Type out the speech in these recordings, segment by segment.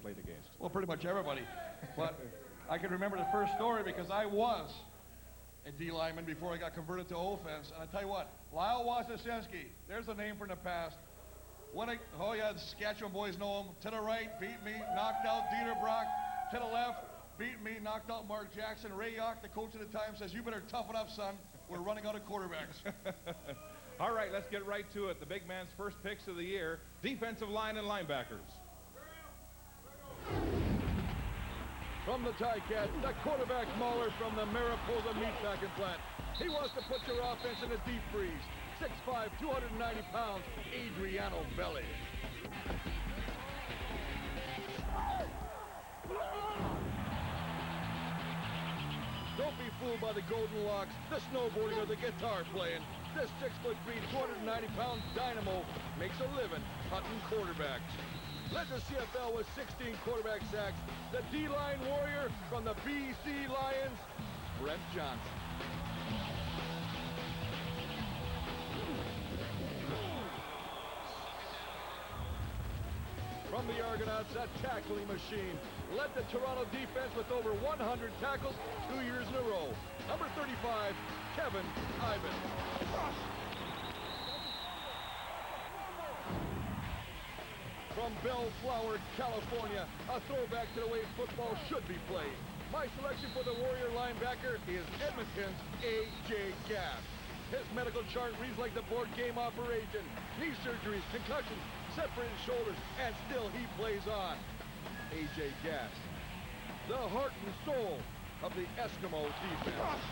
played against? Well, pretty much everybody. But I can remember the first story because I was a D lineman before I got converted to offense. And I tell you what, Lyle Wasilewski, there's a name from the past. Oh yeah, the Saskatchewan boys know him. To the right, beat me, knocked out Dieter Brock. To the left, beat me, knocked out Mark Jackson. Ray Yock, the coach at the time, says, you better toughen up, son. We're running out of quarterbacks. All right, let's get right to it. The big man's first picks of the year, defensive line and linebackers. From the Ticats, the quarterback Mahler from the Mariposa Meatpacking Plant. He wants to put your offense in a deep freeze. 6'5", 290 pounds, Adriano Belli. Don't be fooled by the golden locks, the snowboarding, or the guitar playing. This 6'3", 290-pound dynamo makes a living hunting quarterbacks. Led the CFL with 16 quarterback sacks, the D-line warrior from the BC Lions, Brent Johnson. From the Argonauts, a tackling machine. Led the Toronto defense with over 100 tackles 2 years in a row. Number 35, Kevin Ivan. From Bellflower, California, a throwback to the way football should be played. My selection for the Warrior linebacker is Edmonton's A.J. Gass. His medical chart reads like the board game operation. Knee surgeries, concussions, separated shoulders, and still he plays on. A.J. Gass, the heart and soul of the Eskimo defense.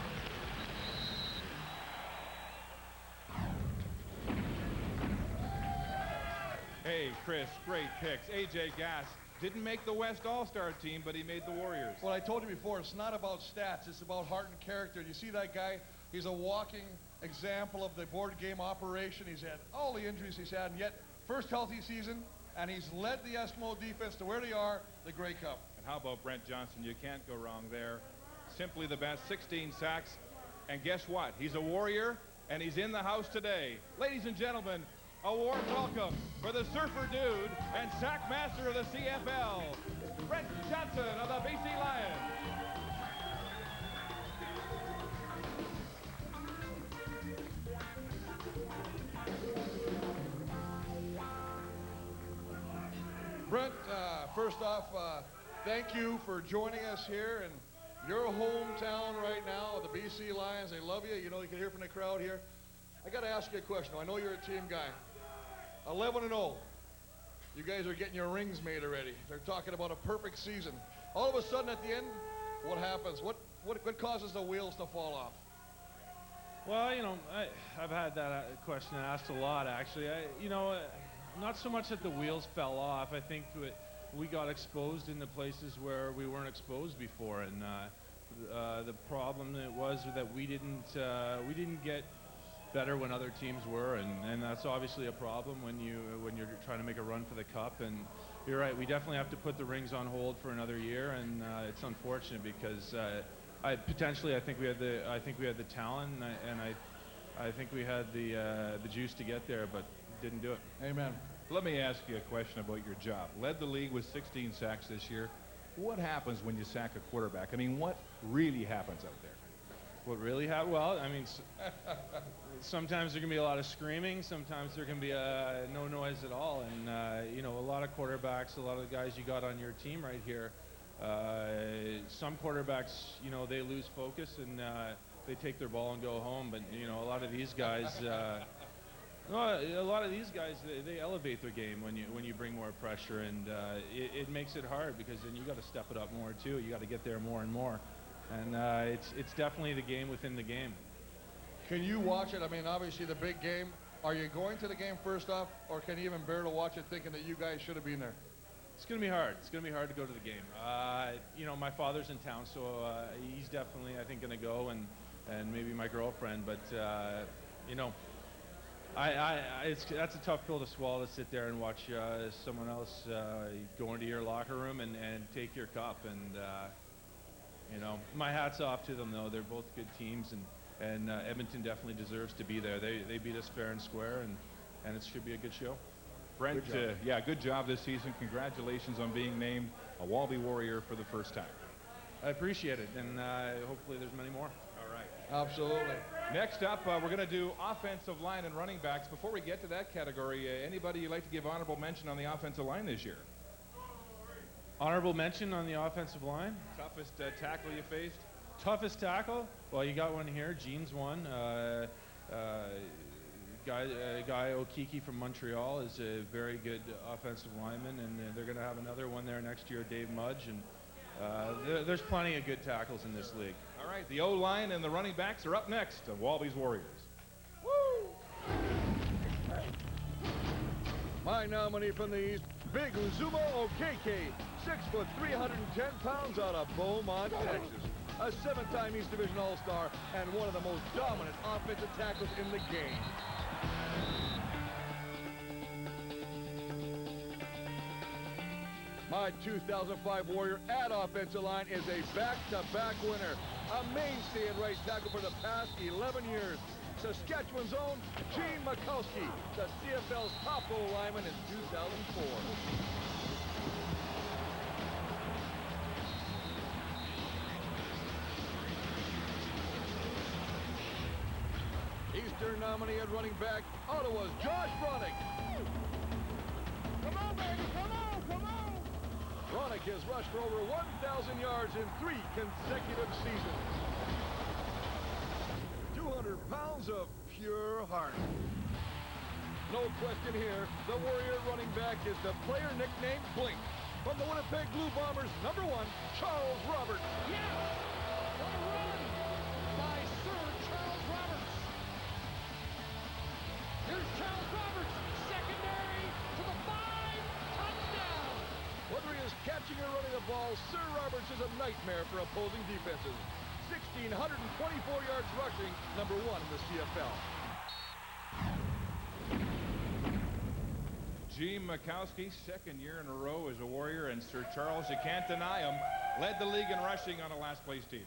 Hey, Chris, great picks. A.J. Gass didn't make the West All-Star team, but he made the Warriors. Well, I told you before, it's not about stats. It's about heart and character. You see that guy? He's a walking example of the board game operation. He's had all the injuries he's had, and yet first healthy season, and he's led the Eskimo defense to where they are, the Grey Cup. And how about Brent Johnson? You can't go wrong there. Simply the best, 16 sacks. And guess what? He's a Warrior, and he's in the house today. Ladies and gentlemen, a warm welcome for the Surfer Dude and sack master of the CFL, Brent Johnson of the BC Lions. Brent, first off, thank you for joining us here in your hometown right now, the BC Lions. They love you. You know, you can hear from the crowd here. I got to ask you a question. I know you're a team guy. 11-0. You guys are getting your rings made already. They're talking about a perfect season. All of a sudden at the end, what happens? What causes the wheels to fall off? Well, you know, I've had that question asked a lot, actually. Not so much that the wheels fell off. I think we got exposed in the places where we weren't exposed before, and the problem was that we didn't get better when other teams were, and that's obviously a problem when you're trying to make a run for the cup. And you're right, we definitely have to put the rings on hold for another year, and it's unfortunate because I think we had the talent, and I think we had the juice to get there, but didn't do it. Amen. Let me ask you a question about your job. Led the league with 16 sacks this year. What happens when you sack a quarterback? I mean, what really happens out there? What really happened? Well, I mean, sometimes there can be a lot of screaming. Sometimes there can be no noise at all. And, a lot of quarterbacks, a lot of the guys you got on your team right here, some quarterbacks, they lose focus and they take their ball and go home. But, a lot of these guys, they elevate their game when you bring more pressure. And it makes it hard because then you got to step it up more, too. You got to get there more and more. And it's definitely the game within the game. Can you watch it? I mean, obviously the big game. Are you going to the game first off, or can you even bear to watch it thinking that you guys should have been there? It's going to be hard. It's going to be hard to go to the game. My father's in town, so he's definitely, I think, going to go, and maybe my girlfriend. But, that's a tough pill to swallow, to sit there and watch someone else go into your locker room and take your cup. And, my hat's off to them, though. They're both good teams, and Edmonton definitely deserves to be there. They beat us fair and square, and it should be a good show. Brent, Good job. yeah, good job this season. Congratulations on being named a Walby Warrior for the first time. I appreciate it, and hopefully there's many more. All right. Absolutely. Next up, we're going to do offensive line and running backs. Before we get to that category, anybody you'd like to give honorable mention on the offensive line this year? Honorable mention on the offensive line. Toughest tackle you faced? Toughest tackle? Well, you got one here. Gene's one. Guy Okiki from Montreal is a very good offensive lineman, and they're going to have another one there next year, Dave Mudge. And there's plenty of good tackles in this league. All right, the O-line and the running backs are up next of Walby's Warriors. My nominee from the East, Big Uzuma Okeke, 6 foot, 310 pounds out of Beaumont, Texas. A 7-time East Division All-Star and one of the most dominant offensive tackles in the game. My 2005 Warrior at offensive line is a back-to-back winner. A mainstay in right tackle for the past 11 years. Saskatchewan's own Gene Mikowski, the CFL's top O-lineman in 2004. Eastern nominee at running back, Ottawa's Josh Bronick. Come on, baby, come on, come on! Bronick has rushed for over 1,000 yards in 3 consecutive seasons. 200 pounds of pure heart. No question here, the Warrior running back is the player nicknamed Blink. From the Winnipeg Blue Bombers, #1, Charles Roberts. Yeah! What a run by Sir Charles Roberts. Here's Charles Roberts, secondary to the 5, touchdown. Whether he is catching or running the ball, Sir Roberts is a nightmare for opposing defenses. 1,624 yards rushing, #1 in the CFL. Gene Mikowski, second year in a row as a Warrior, and Sir Charles, you can't deny him, led the league in rushing on a last-place team.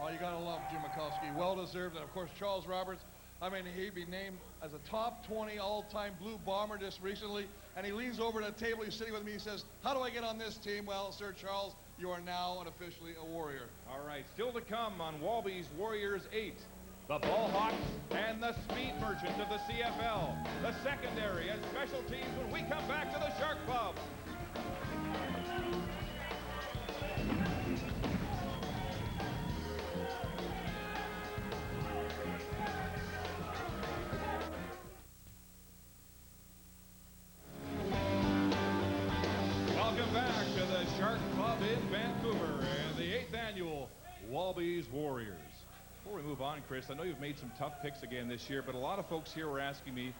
Oh, you gotta love Jim Mikowski. Well-deserved. And, of course, Charles Roberts, I mean, he'd be named as a top 20 all-time Blue Bomber just recently, and he leans over to the table, he's sitting with me, he says, how do I get on this team? Well, Sir Charles, you are now officially a Warrior. All right, still to come on Walby's Warriors 8. The Ball Hawks and the Speed Merchants of the CFL. The secondary and special teams when we come back to the Shark Club. Welcome back to the Shark Club in Vancouver and the 8th annual Walby's Warriors. Before we move on, Chris, I know you've made some tough picks again this year, but a lot of folks here were asking me,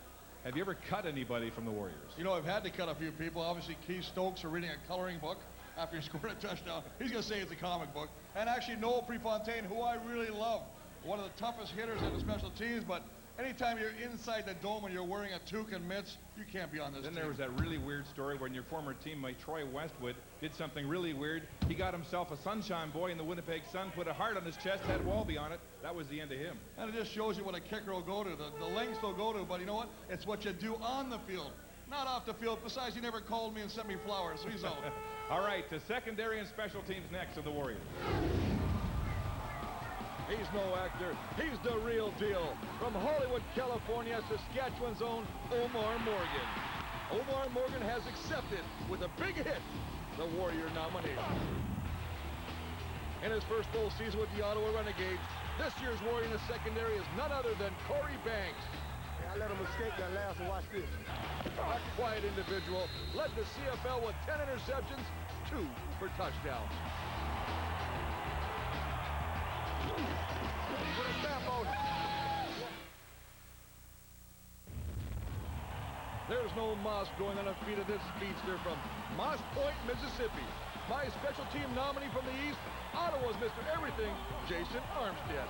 have you ever cut anybody from the Warriors? You know, I've had to cut a few people. Obviously, Keith Stokes for reading a coloring book after he scored a touchdown. He's going to say it's a comic book. And actually, Noel Prefontaine, who I really love, one of the toughest hitters in the special teams, but anytime you're inside the dome and you're wearing a toque and mitts, you can't be on this Then team. there was that really weird story when your former teammate Troy Westwood did something really weird. He got himself a Sunshine Boy in the Winnipeg Sun, put a heart on his chest, had Walby on it. That was the end of him. And it just shows you what a kicker will go to, the lengths they'll go to. But you know what? It's what you do on the field, not off the field. Besides, he never called me and sent me flowers, so he's out. All right, to secondary and special teams next of the Warriors. He's no actor, he's the real deal. From Hollywood, California, Saskatchewan's own Omar Morgan. Omar Morgan has accepted with a big hit the Warrior nominee. In his first full season with the Ottawa Renegades, this year's Warrior in the secondary is none other than Corey Banks. I let him escape that last one. Watch this. A quiet individual, led the CFL with 10 interceptions, 2 for touchdowns. Put a stamp on it. There's no moss growing on the feet of this speedster from Moss Point, Mississippi. My special team nominee from the East, Ottawa's Mr. Everything, Jason Armstead.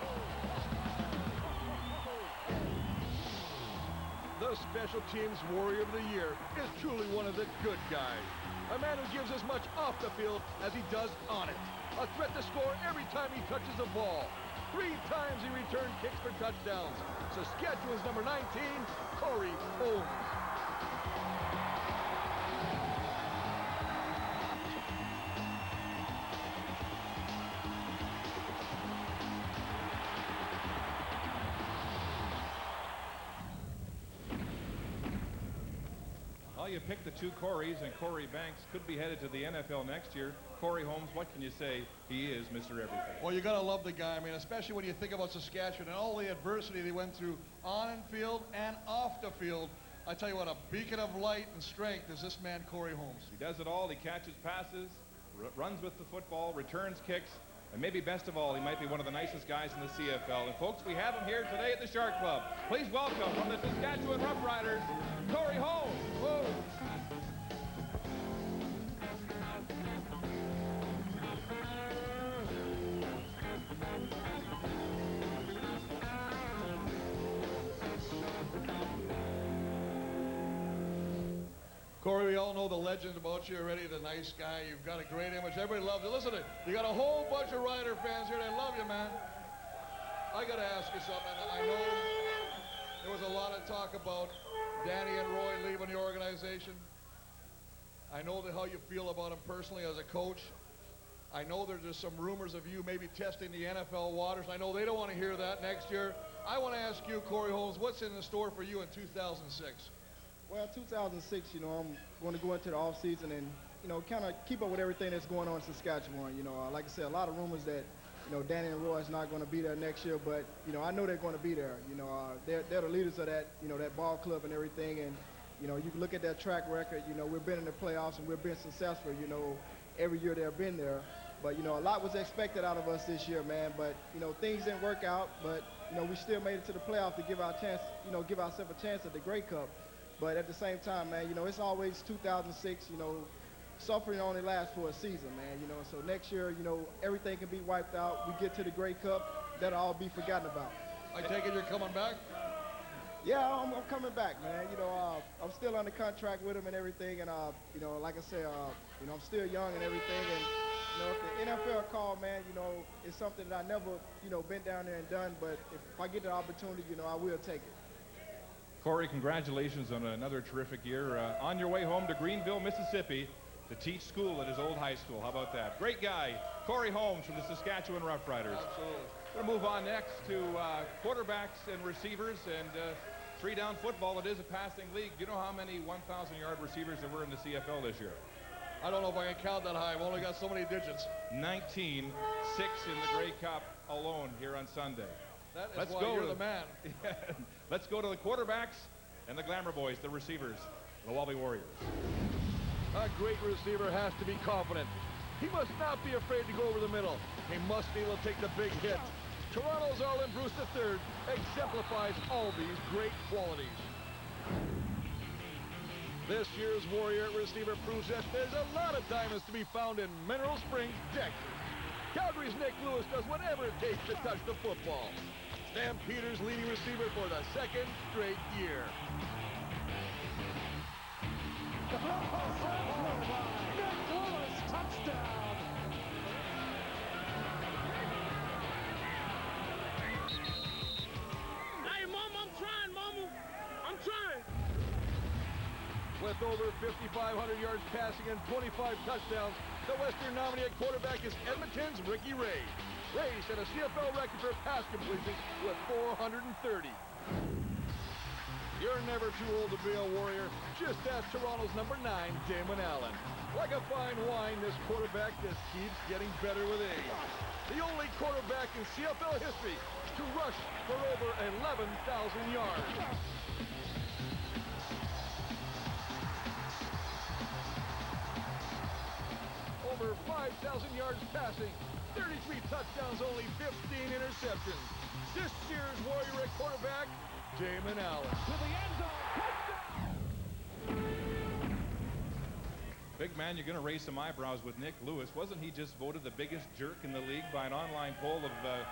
The special teams Warrior of the Year is truly one of the good guys. A man who gives as much off the field as he does on it. A threat to score every time he touches the ball. 3 times he returned kicks for touchdowns. Saskatchewan's #19, Corey Holmes. Well, you picked the two Corys, and Corey Banks could be headed to the NFL next year. Corey Holmes, what can you say? He is Mr. Everything. Well, you got to love the guy. I mean, especially when you think about Saskatchewan and all the adversity they went through on and field and off the field. I tell you what, a beacon of light and strength is this man, Corey Holmes. He does it all. He catches passes, runs with the football, returns kicks, and maybe best of all, he might be one of the nicest guys in the CFL. And folks, we have him here today at the Shark Club. Please welcome from the Saskatchewan Roughriders, Corey Holmes. Whoa. Corey, we all know the legend about you already, the nice guy. You've got a great image. Everybody loves you. Listen, you got a whole bunch of Rider fans here. They love you, man. I got to ask you something. I know there was a lot of talk about Danny and Roy leaving the organization. I know how you feel about him personally as a coach. I know there's just some rumors of you maybe testing the NFL waters. I know they don't want to hear that next year. I want to ask you, Corey Holmes, what's in the store for you in 2006? Well, 2006, you know, I'm going to go into the offseason and, you know, kind of keep up with everything that's going on in Saskatchewan. You know, like I said, a lot of rumors that, you know, Danny and Roy is not going to be there next year, but, you know, I know they're going to be there. You know, they're the leaders of that, you know, that ball club and everything. And, you know, you can look at their track record. You know, we've been in the playoffs and we've been successful, you know, every year they've been there. But, you know, a lot was expected out of us this year, man. But, you know, things didn't work out. But, you know, we still made it to the playoffs to give ourselves a chance at the Grey Cup. But at the same time, man, you know, it's always 2006, you know, suffering only lasts for a season, man, you know. So next year, you know, everything can be wiped out. We get to the Grey Cup, that'll all be forgotten about. I take it you're coming back? Yeah, I'm coming back, man. You know, I'm still under contract with him and everything. And, you know, like I said, you know, I'm still young and everything. And, you know, if the NFL call, man, you know, it's something that I never, you know, been down there and done. But if I get the opportunity, you know, I will take it. Corey, congratulations on another terrific year. On your way home to Greenville, Mississippi, to teach school at his old high school. How about that? Great guy, Corey Holmes from the Saskatchewan Roughriders. Absolutely. We're going to move on next to quarterbacks and receivers and three-down football. It is a passing league. Do you know how many 1,000-yard receivers there were in the CFL this year? I don't know if I can count that high. I've only got so many digits. 19, 6 in the Grey Cup alone here on Sunday. That is why you're the man. Let's go to the quarterbacks and the Glamour Boys, the receivers, the Wallaby Warriors. A great receiver has to be confident. He must not be afraid to go over the middle. He must be able to take the big hit. Toronto's Arlen Bruce III exemplifies all these great qualities. This year's Warrior receiver proves that there's a lot of diamonds to be found in Mineral Springs, Texas. Calgary's Nick Lewis does whatever it takes to touch the football. Stampeders leading receiver for the second straight year. Nick Lewis, touchdown. Hey, Mama, I'm trying, Mama. I'm trying. With over 5,500 yards passing and 25 touchdowns, the Western nominee at quarterback is Edmonton's Ricky Ray. Ray set a CFL record for pass completions with 430. You're never too old to be a Warrior. Just ask Toronto's number 9, Damon Allen. Like a fine wine, this quarterback just keeps getting better with age. The only quarterback in CFL history to rush for over 11,000 yards. Over 5,000 yards passing, 33 touchdowns, only 15 interceptions. This year's Warrior at quarterback, Damon Allen. To the end zone, touchdown. Big man, you're going to raise some eyebrows with Nick Lewis. Wasn't he just voted the biggest jerk in the league by an online poll of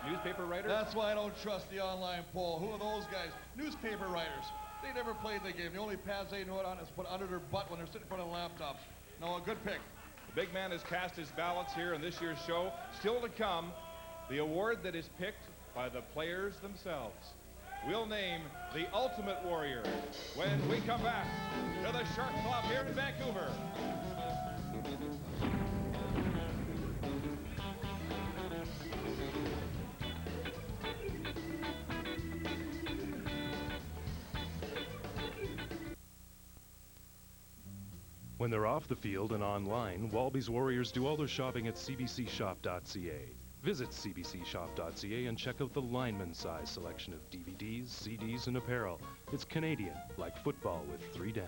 newspaper writers? That's why I don't trust the online poll. Who are those guys? Newspaper writers. They never played the game. The only pads they know it on is put under their butt when they're sitting in front of laptops. No, a good pick. The big man has cast his ballots here in this year's show. Still to come, the award that is picked by the players themselves. We'll name the Ultimate Warrior when we come back to the Shark Club here in Vancouver. When they're off the field and online, Walby's Warriors do all their shopping at cbcshop.ca. Visit cbcshop.ca and check out the lineman size selection of DVDs, CDs, and apparel. It's Canadian, like football with 3 down.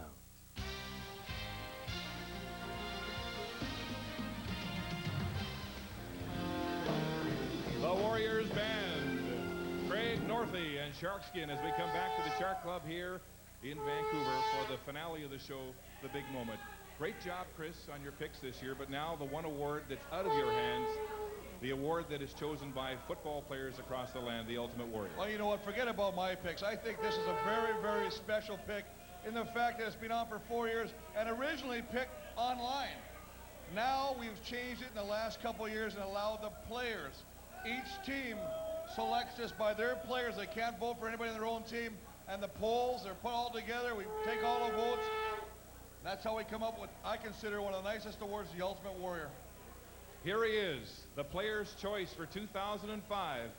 The Warriors band, Craig Northey and Sharkskin, as we come back to the Shark Club here in Vancouver for the finale of the show, The Big Moment. Great job, Chris, on your picks this year, but now the one award that's out of your hands, the award that is chosen by football players across the land, the Ultimate Warrior. Well, you know what? Forget about my picks. I think this is a very, very special pick in the fact that it's been on for 4 years and originally picked online. Now we've changed it in the last couple of years and allowed the players. Each team selects this by their players. They can't vote for anybody in their own team. And the polls are put all together. We take all the votes. That's how we come up with, I consider, one of the nicest awards, the Ultimate Warrior. Here he is, the player's choice for 2005,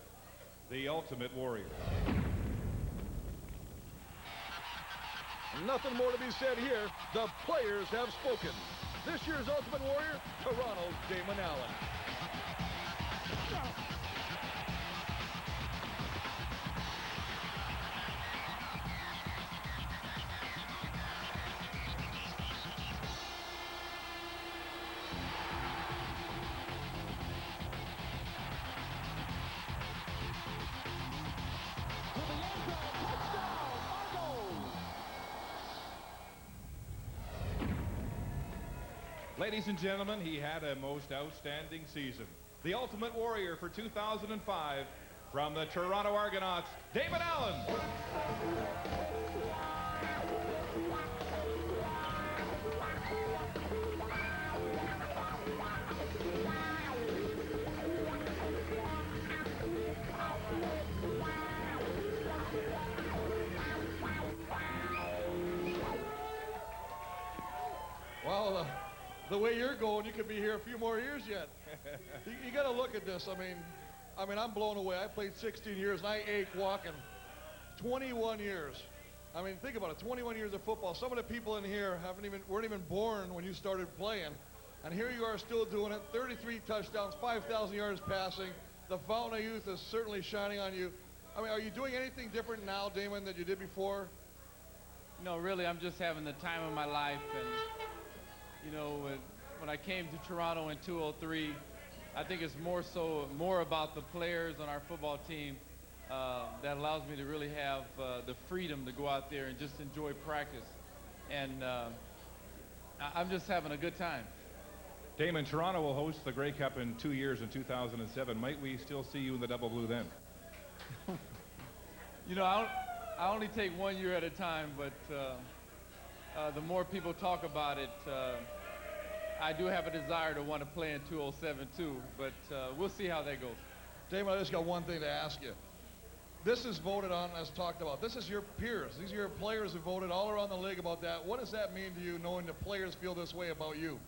the Ultimate Warrior. Nothing more to be said here. The players have spoken. This year's Ultimate Warrior, Toronto's Damon Allen. Ladies and gentlemen, he had a most outstanding season. The Ultimate Warrior for 2005 from the Toronto Argonauts, Damon Allen. Well, the way you're going, you could be here a few more years yet. You got to look at this. I mean, I'm blown away. I played 16 years, and I ache walking. 21 years. I mean, think about it. 21 years of football. Some of the people in here weren't even born when you started playing, and here you are still doing it. 33 touchdowns, 5,000 yards passing. The fountain of youth is certainly shining on you. I mean, are you doing anything different now, Damon, than you did before? No, really, I'm just having the time of my life, and you know, when I came to Toronto in 2003, I think it's more about the players on our football team that allows me to really have the freedom to go out there and just enjoy practice. And I'm just having a good time. Damon, Toronto will host the Grey Cup in 2 years in 2007. Might we still see you in the double blue then? You know, I only take 1 year at a time, but the more people talk about it, I do have a desire to want to play in 2007 too, but we'll see how that goes. Damon, I just got one thing to ask you. This is voted on as talked about. This is your peers. These are your players who voted all around the league about that. What does that mean to you, knowing the players feel this way about you?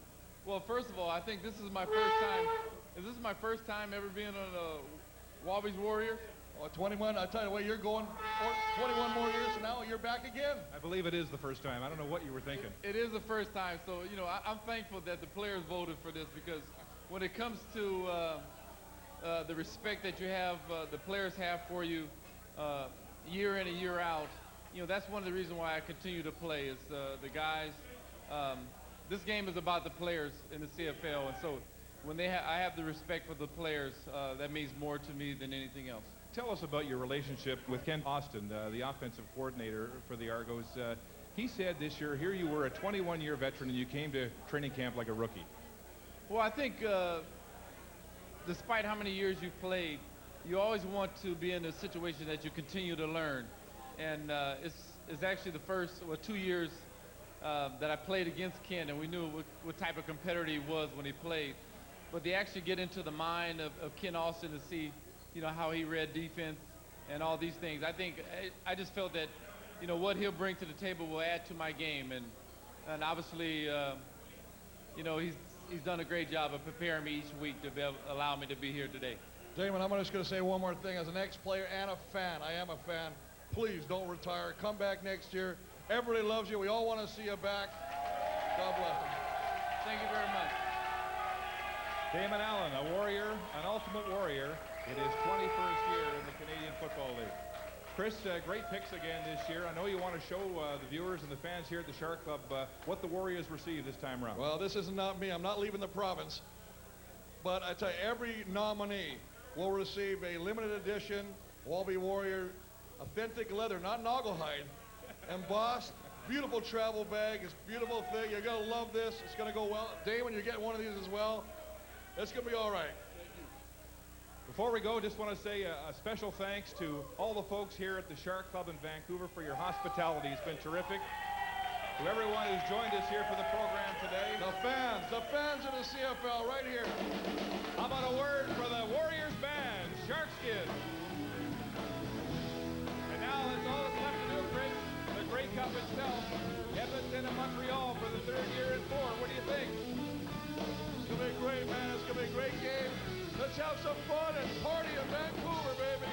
Well, first of all, I think this is my first time. Is this my first time ever being on a Walby's Warrior? Well, 21, I tell you the way you're going, 21 more years from now, you're back again. I believe it is the first time. I don't know what you were thinking. It is the first time, so, you know, I'm thankful that the players voted for this, because when it comes to the respect that you have, the players have for you year in and year out, you know, that's one of the reasons why I continue to play is the guys. This game is about the players in the CFL, and so when I have the respect for the players, that means more to me than anything else. Tell us about your relationship with Ken Austin, the offensive coordinator for the Argos. He said this year, here you were a 21-year veteran and you came to training camp like a rookie. Well, I think despite how many years you've played, you always want to be in a situation that you continue to learn. And it's actually the first 2 years that I played against Ken, and we knew what type of competitor he was when he played. But they actually get into the mind of Ken Austin to see, you know, how he read defense and all these things. I think I just felt that, you know, what he'll bring to the table will add to my game, and obviously, you know, he's done a great job of preparing me each week to allow me to be here today. Damon, I'm just going to say one more thing. As an ex-player and a fan, I am a fan. Please don't retire. Come back next year. Everybody loves you. We all want to see you back. God bless him. Thank you very much. Damon Allen, a warrior, an ultimate warrior in his 21st year in the Canadian Football League. Chris, great picks again this year. I know you want to show the viewers and the fans here at the Shark Club what the Warriors received this time around. Well, this is not me. I'm not leaving the province. But I tell you, every nominee will receive a limited edition Wallaby Warrior authentic leather, not Naugahyde, embossed, beautiful travel bag. It's a beautiful thing. You're going to love this. It's going to go well. Damon, you get one of these as well. It's going to be all right. Before we go, just want to say a special thanks to all the folks here at the Shark Club in Vancouver for your hospitality. It's been terrific. To everyone who's joined us here for the program today. The fans of the CFL right here. How about a word for the Warriors band, Sharkskin? And now that's all that's left to do, Chris. The Grey Cup itself. Edmonton and Montreal for the 3rd year in 4. What do you think? It's going to be great, man. It's going to be a great game. Let's have some fun and party in Vancouver, baby.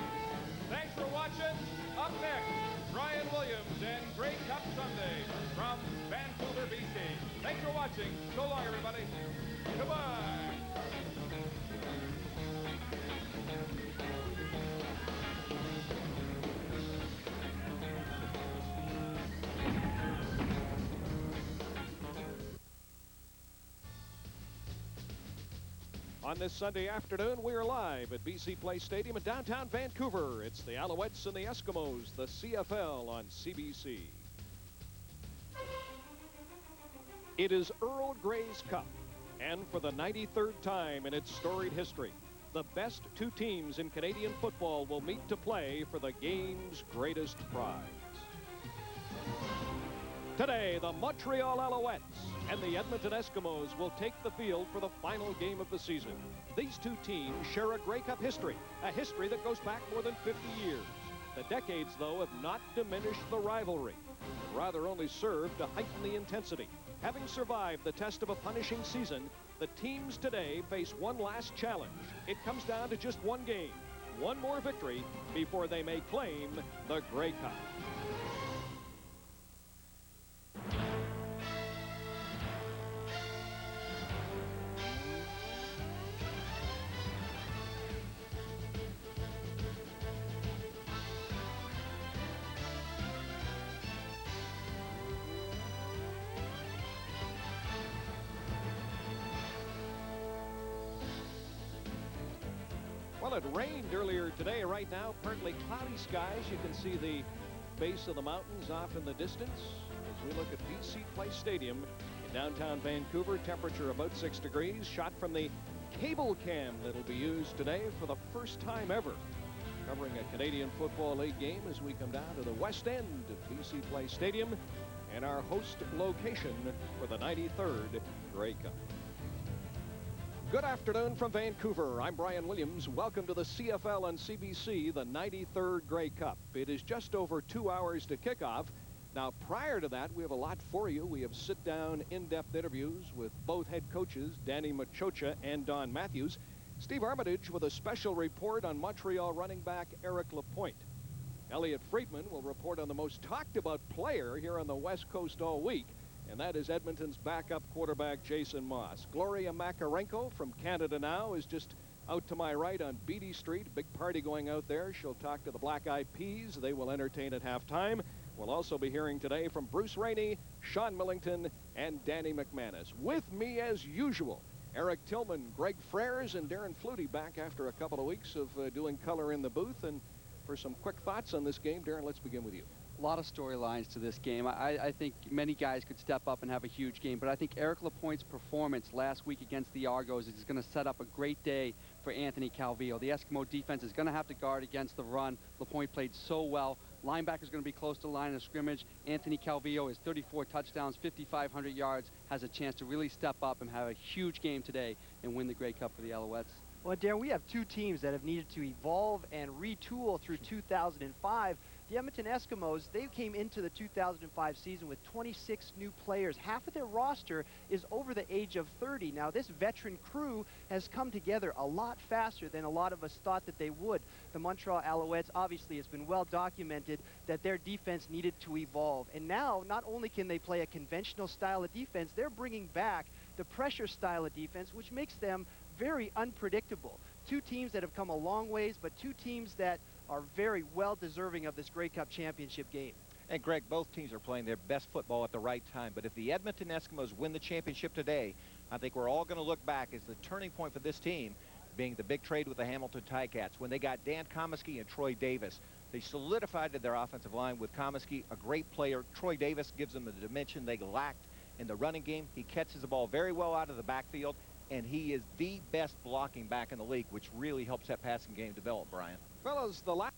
Thanks for watching. Up next, Brian Williams and Grey Cup Sunday from Vancouver, BC. Thanks for watching. So long, everybody. Goodbye. On this Sunday afternoon, we are live at BC Place Stadium in downtown Vancouver. It's the Alouettes and the Eskimos, the CFL on CBC. It is Earl Grey's Cup, and for the 93rd time in its storied history, the best 2 teams in Canadian football will meet to play for the game's greatest prize. Today, the Montreal Alouettes and the Edmonton Eskimos will take the field for the final game of the season. These 2 teams share a Grey Cup history, a history that goes back more than 50 years. The decades, though, have not diminished the rivalry, but rather only served to heighten the intensity. Having survived the test of a punishing season, the teams today face one last challenge. It comes down to just one game, one more victory before they may claim the Grey Cup. Well, it rained earlier today. Right now, partly cloudy skies. You can see the base of the mountains off in the distance as we look at BC Place Stadium in downtown Vancouver. Temperature about 6 degrees. Shot from the cable cam that'll be used today for the first time ever, covering a Canadian Football League game as we come down to the west end of BC Place Stadium and our host location for the 93rd Grey Cup. Good afternoon from Vancouver. I'm Brian Williams. Welcome to the CFL on CBC, the 93rd Grey Cup. It is just over 2 hours to kickoff. Now, prior to that, we have a lot for you. We have sit-down, in-depth interviews with both head coaches, Danny Machocha and Don Matthews. Steve Armitage with a special report on Montreal running back Eric Lapointe. Elliot Friedman will report on the most talked-about player here on the West Coast all week, and that is Edmonton's backup quarterback, Jason Moss. Gloria Makarenko from Canada Now is just out to my right on Beatty Street. Big party going out there. She'll talk to the Black Eyed Peas. They will entertain at halftime. We'll also be hearing today from Bruce Rainey, Sean Millington, and Danny McManus. With me, as usual, Eric Tillman, Greg Frères, and Darren Flutie back after a couple of weeks of doing color in the booth. And for some quick thoughts on this game, Darren, let's begin with you. A lot of storylines to this game. I think many guys could step up and have a huge game, but I think Eric Lapointe's performance last week against the Argos is going to set up a great day for Anthony Calvillo. The Eskimo defense is going to have to guard against the run. Lapointe played so well. Linebacker's going to be close to the line of scrimmage. Anthony Calvillo is 34 touchdowns, 5,500 yards, has a chance to really step up and have a huge game today and win the Grey Cup for the Alouettes. Well, Darren, we have two teams that have needed to evolve and retool through 2005. The Edmonton Eskimos, they came into the 2005 season with 26 new players. Half of their roster is over the age of 30. Now, this veteran crew has come together a lot faster than a lot of us thought that they would. The Montreal Alouettes, obviously, it's been well documented that their defense needed to evolve. And now, not only can they play a conventional style of defense, they're bringing back the pressure style of defense, which makes them very unpredictable. Two teams that have come a long ways, but two teams that are very well deserving of this Grey Cup championship game. And Greg, both teams are playing their best football at the right time. But if the Edmonton Eskimos win the championship today, I think we're all going to look back as the turning point for this team being the big trade with the Hamilton Ticats when they got Dan Comiskey and Troy Davis. They solidified their offensive line with Comiskey, a great player. Troy Davis gives them the dimension they lacked in the running game. He catches the ball very well out of the backfield, and he is the best blocking back in the league, which really helps that passing game develop, Brian. Fellas, the last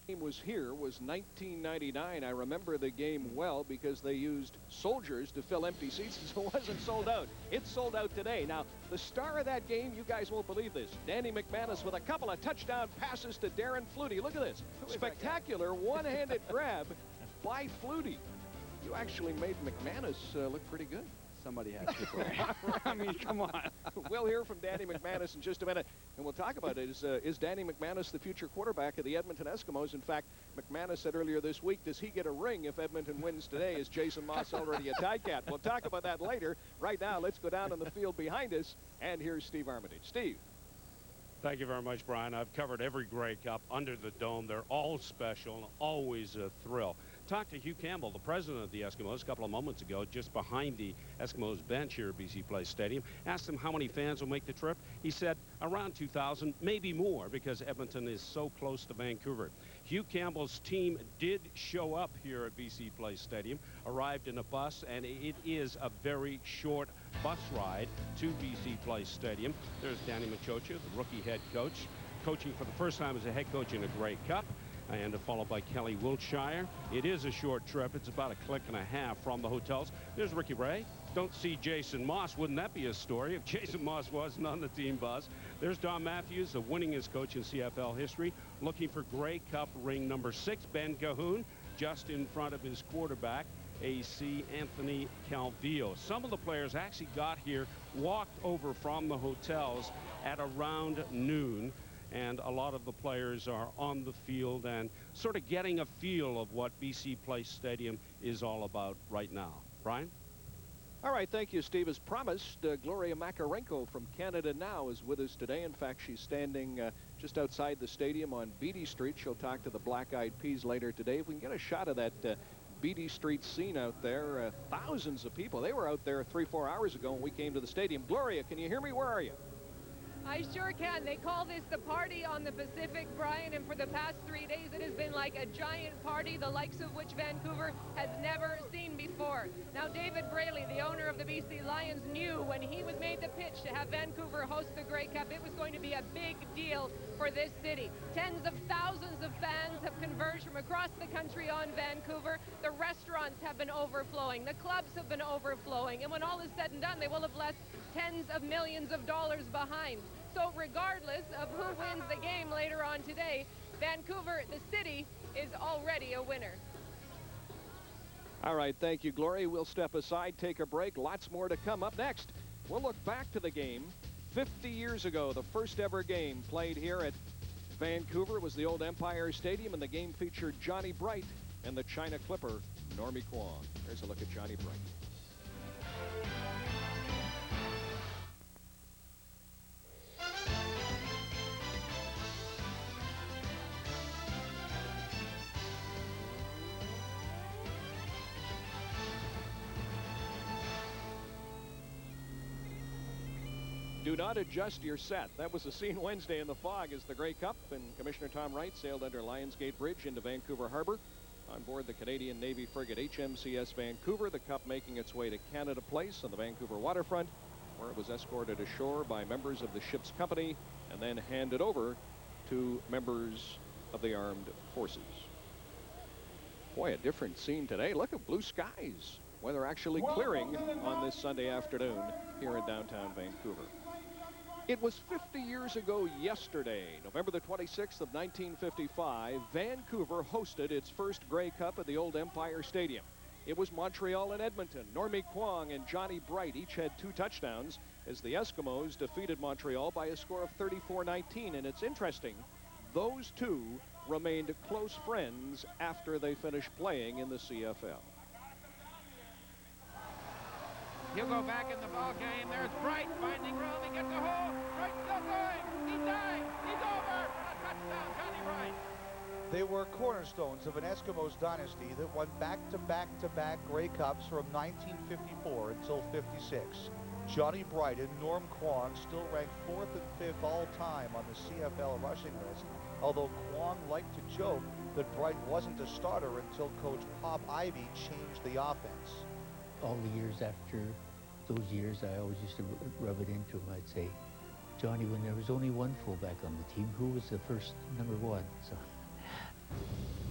game was 1999. I remember the game well because they used soldiers to fill empty seats, so it wasn't sold out. It's sold out today. Now, the star of that game, you guys won't believe this, Danny McManus with a couple of touchdown passes to Darren Flutie. Look at this. Spectacular one-handed grab by Flutie. You actually made McManus look pretty good. Somebody has to. I mean, come on. We'll hear from Danny McManus in just a minute, and we'll talk about it. Is Danny McManus the future quarterback of the Edmonton Eskimos? In fact, McManus said earlier this week, does he get a ring if Edmonton wins today? Is Jason Moss already a Ticat? We'll talk about that later. Right now, let's go down on the field behind us, and here's Steve Armitage. Steve. Thank you very much, Brian. I've covered every Grey Cup under the dome. They're all special and always a thrill. Talked to Hugh Campbell, the president of the Eskimos, a couple of moments ago, just behind the Eskimos bench here at BC Place Stadium. Asked him how many fans will make the trip. He said around 2,000, maybe more, because Edmonton is so close to Vancouver. Hugh Campbell's team did show up here at BC Place Stadium, arrived in a bus, and it is a very short bus ride to BC Place Stadium. There's Danny Machocha, the rookie head coach, coaching for the first time as a head coach in a Grey Cup, and followed by Kelly Wiltshire. It is a short trip. It's about a click and a half from the hotels. There's Ricky Ray. Don't see Jason Moss. Wouldn't that be a story if Jason Moss wasn't on the team bus? There's Don Matthews, the winningest coach in CFL history, looking for Grey Cup ring number 6. Ben Cahoon, just in front of his quarterback, AC Anthony Calvillo. Some of the players actually got here, walked over from the hotels at around noon, and a lot of the players are on the field and sort of getting a feel of what BC Place Stadium is all about right now. Brian? All right, thank you, Steve. As promised, Gloria Makarenko from Canada Now is with us today. In fact, she's standing just outside the stadium on Beatty Street. She'll talk to the Black Eyed Peas later today. If we can get a shot of that Beatty Street scene out there, thousands of people. They were out there 3-4 hours ago when we came to the stadium. Gloria, can you hear me? Where are you? I sure can. They call this the party on the Pacific, Brian, and for the past 3 days it has been like a giant party, the likes of which Vancouver has never seen before. Now, David Braley, the owner of the BC Lions, knew when he was made the pitch to have Vancouver host the Grey Cup, it was going to be a big deal for this city. Tens of thousands of fans have converged from across the country on Vancouver. The restaurants have been overflowing. The clubs have been overflowing. And when all is said and done, they will have left tens of millions of dollars behind. So regardless of who wins the game later on today, Vancouver, the city, is already a winner. All right, thank you, Gloria. We'll step aside, take a break. Lots more to come. Up next, we'll look back to the game 50 years ago, the first ever game played here at Vancouver. It was the old Empire Stadium, and the game featured Johnny Bright and the China Clipper, Normie Kwong. There's a look at Johnny Bright. Do not adjust your set. That was the scene Wednesday in the fog as the Grey Cup and Commissioner Tom Wright sailed under Lionsgate Bridge into Vancouver Harbor. On board the Canadian Navy frigate HMCS Vancouver, the Cup making its way to Canada Place on the Vancouver waterfront, where it was escorted ashore by members of the ship's company and then handed over to members of the armed forces. Boy, a different scene today. Look at blue skies. Weather actually clearing on this Sunday afternoon here in downtown Vancouver. It was 50 years ago yesterday, November the 26th of 1955, Vancouver hosted its first Grey Cup at the old Empire Stadium. It was Montreal and Edmonton. Normie Kwong and Johnny Bright each had 2 touchdowns as the Eskimos defeated Montreal by a score of 34-19. And it's interesting, those two remained close friends after they finished playing in the CFL. He'll go back in the ball game. There's Bright finding room. He gets a hole. Bright still going. He dives. He's over. A touchdown, Johnny Bright. They were cornerstones of an Eskimos dynasty that won back-to-back-to-back Grey Cups from 1954 until 56. Johnny Bright and Norm Kwong still ranked 4th and 5th all-time on the CFL rushing list, although Kwong liked to joke that Bright wasn't a starter until Coach Pop Ivy changed the offense. All the years after those years, I always used to rub it into him. I'd say, Johnny, when there was only one fullback on the team, who was the first number 1? So.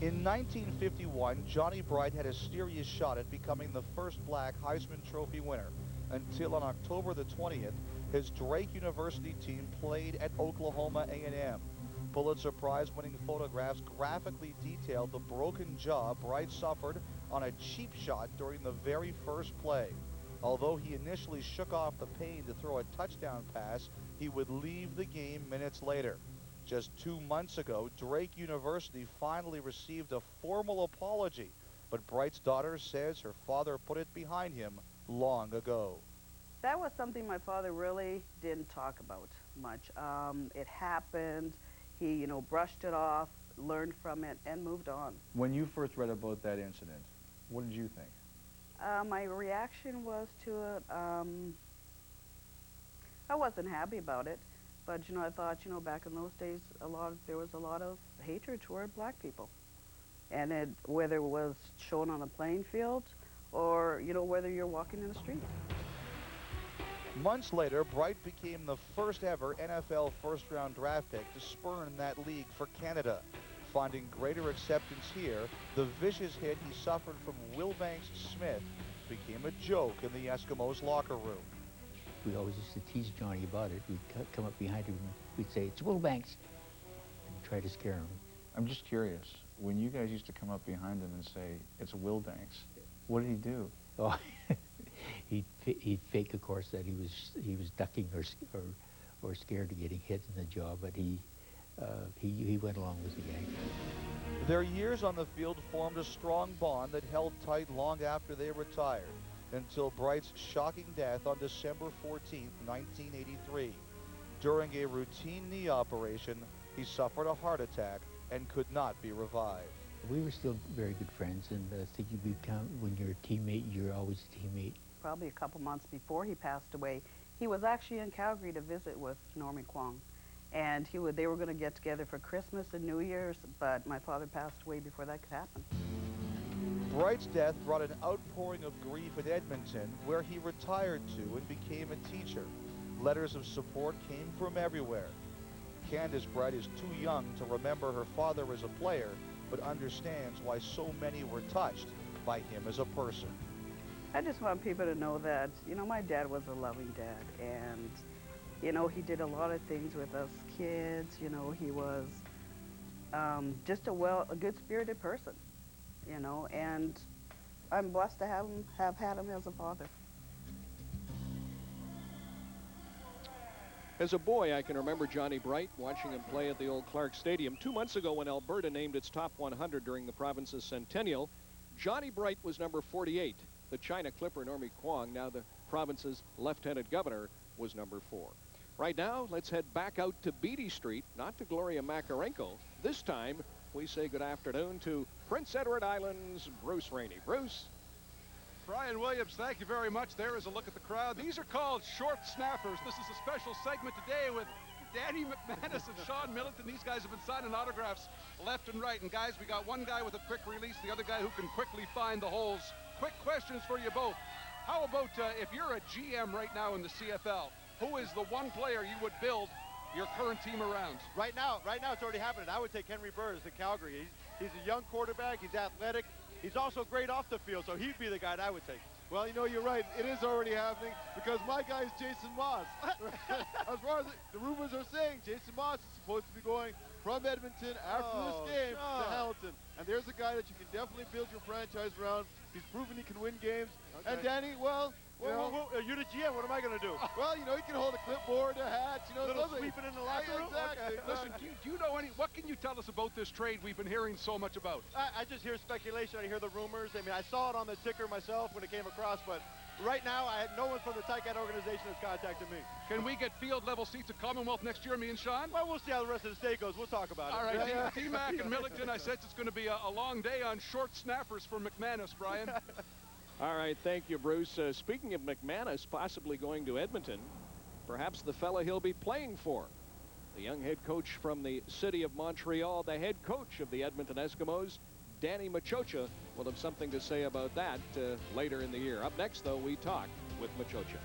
In 1951, Johnny Bright had a serious shot at becoming the first black Heisman Trophy winner until on October the 20th, his Drake University team played at Oklahoma A&M. Pulitzer Prize-winning photographs graphically detailed the broken jaw Bright suffered on a cheap shot during the very first play. Although he initially shook off the pain to throw a touchdown pass, he would leave the game minutes later. Just 2 months ago, Drake University finally received a formal apology, but Bright's daughter says her father put it behind him long ago. That was something my father really didn't talk about much. It happened. He, brushed it off, learned from it, and moved on. When you first read about that incident, what did you think? My reaction was to it, I wasn't happy about it, but I thought, back in those days, there was a lot of hatred toward black people, and whether it was shown on a playing field or whether you're walking in the street. Months later, Bright became the first ever NFL first-round draft pick to spurn that league for Canada. Finding greater acceptance here, the vicious hit he suffered from Wilbanks Smith became a joke in the Eskimos' locker room. We always used to tease Johnny about it. We'd come up behind him and we'd say, "It's Wilbanks," and try to scare him. I'm just curious, when you guys used to come up behind him and say, "It's Wilbanks," what did he do? Oh, he'd fake, of course, that he was ducking or scared of getting hit in the jaw, but he went along with the gang. Their years on the field formed a strong bond that held tight long after they retired, until Bright's shocking death on December 14, 1983. During a routine knee operation, he suffered a heart attack and could not be revived. We were still very good friends, and I think you become, when you're a teammate, you're always a teammate. Probably a couple months before he passed away, he was actually in Calgary to visit with Normie Kwong. And they were going to get together for Christmas and New Year's, but my father passed away before that could happen. Bright's death brought an outpouring of grief in Edmonton, where he retired to and became a teacher. Letters of support came from everywhere. Candace Bright is too young to remember her father as a player, but understands why so many were touched by him as a person. I just want people to know that, my dad was a loving dad, and he did a lot of things with us kids. He was just a good-spirited person, and I'm blessed to have had him as a father. As a boy, I can remember Johnny Bright, watching him play at the old Clark Stadium. 2 months ago, when Alberta named its top 100 during the province's centennial, Johnny Bright was number 48. The China Clipper, Normie Kwong, now the province's lieutenant governor, was number 4. Right now, let's head back out to Beatty Street, not to Gloria Makarenko. This time, we say good afternoon to Prince Edward Island's Bruce Rainey. Bruce? Brian Williams, thank you very much. There is a look at the crowd. These are called short snappers. This is a special segment today with Danny McManus and Sean Middleton. These guys have been signing autographs left and right. And guys, we got one guy with a quick release, the other guy who can quickly find the holes. Quick questions for you both. How about if you're a GM right now in the CFL, who is the one player you would build your current team around? Right now it's already happening. I would take Henry Burris in Calgary. He's a young quarterback. He's athletic. He's also great off the field, so he'd be the guy that I would take. Well, you know, you're right. It is already happening because my guy is Jason Moss. As far as the rumors are saying, Jason Moss is supposed to be going from Edmonton after this game to Hamilton. And there's a guy that you can definitely build your franchise around. He's proven he can win games. Okay. And Danny, well, you're the GM. What am I going to do? Well, you know, he can hold a clipboard, a hat, you know, Little something. sweeping in the locker room? Exactly. Okay. Listen, do you know what can you tell us about this trade we've been hearing so much about? I just hear speculation. I hear the rumors. I mean, I saw it on the ticker myself when it came across, but right now, I had no one from the Ticat organization has contacted me. Can we get field-level seats at Commonwealth next year, me and Sean? Well, we'll see how the rest of the state goes. We'll talk about it. All right, T-Mac and Millington, I sense it's going to be a long day on short snappers for McManus, Brian. All right, thank you, Bruce. Speaking of McManus possibly going to Edmonton, perhaps the fella he'll be playing for. The young head coach from the city of Montreal, the head coach of the Edmonton Eskimos, Danny Machocha, will have something to say about that later in the year. Up next, though, we talk with Machocha.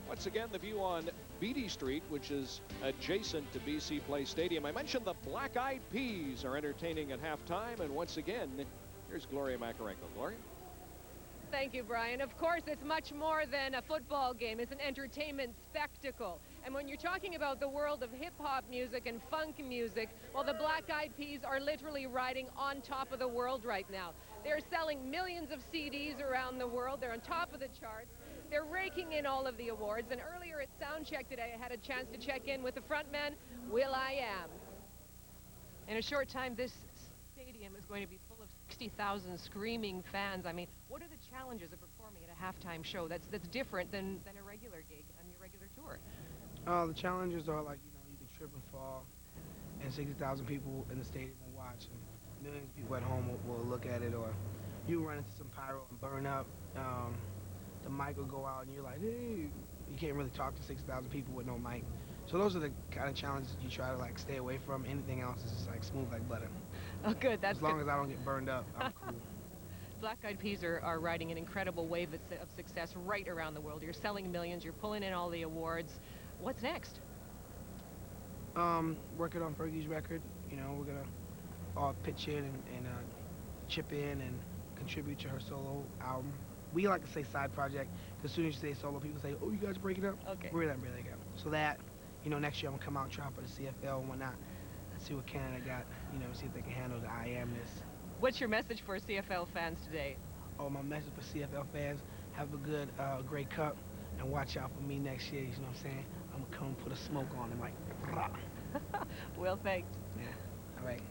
Once again, the view on Beatty Street, which is adjacent to BC Place Stadium. I mentioned the Black Eyed Peas are entertaining at halftime, and once again, here's Gloria Makarenko. Gloria? Thank you, Brian. Of course, it's much more than a football game. It's an entertainment spectacle. And when you're talking about the world of hip-hop music and funk music, well, the Black Eyed Peas are literally riding on top of the world right now. They're selling millions of CDs around the world. They're on top of the charts. They're raking in all of the awards. And earlier at Soundcheck today, I had a chance to check in with the frontman, will.i.am. In a short time, this stadium is going to be full of 60,000 screaming fans. I mean, what are the challenges of performing at a halftime show that's different than a regular gig on your regular tour? The challenges are like, you can trip and fall, and 60,000 people in the stadium will watch, and millions of people at home will look at it, or you run into some pyro and burn up. The mic will go out, and you're like, hey, you can't really talk to 6,000 people with no mic. So those are the kind of challenges you try to like stay away from. Anything else is just like smooth like butter. Oh, good. That's as long good. as I don't get burned up, I'm cool. Black Eyed Peas are riding an incredible wave of success right around the world. You're selling millions. You're pulling in all the awards. What's next? Working on Fergie's record. You know, we're gonna all pitch in and chip in and contribute to her solo album. We like to say side project, because as soon as you say solo, people say, oh, you guys break it up? Okay. We're not really good. So that, next year I'm gonna come out and try for the CFL and whatnot, and see what Canada got, see if they can handle the I Amness. What's your message for CFL fans today? Oh, my message for CFL fans, have a good Grey Cup, and watch out for me next year, you know what I'm saying? I'm gonna come put a smoke on them like, rah. Well, thanks. Yeah, all right.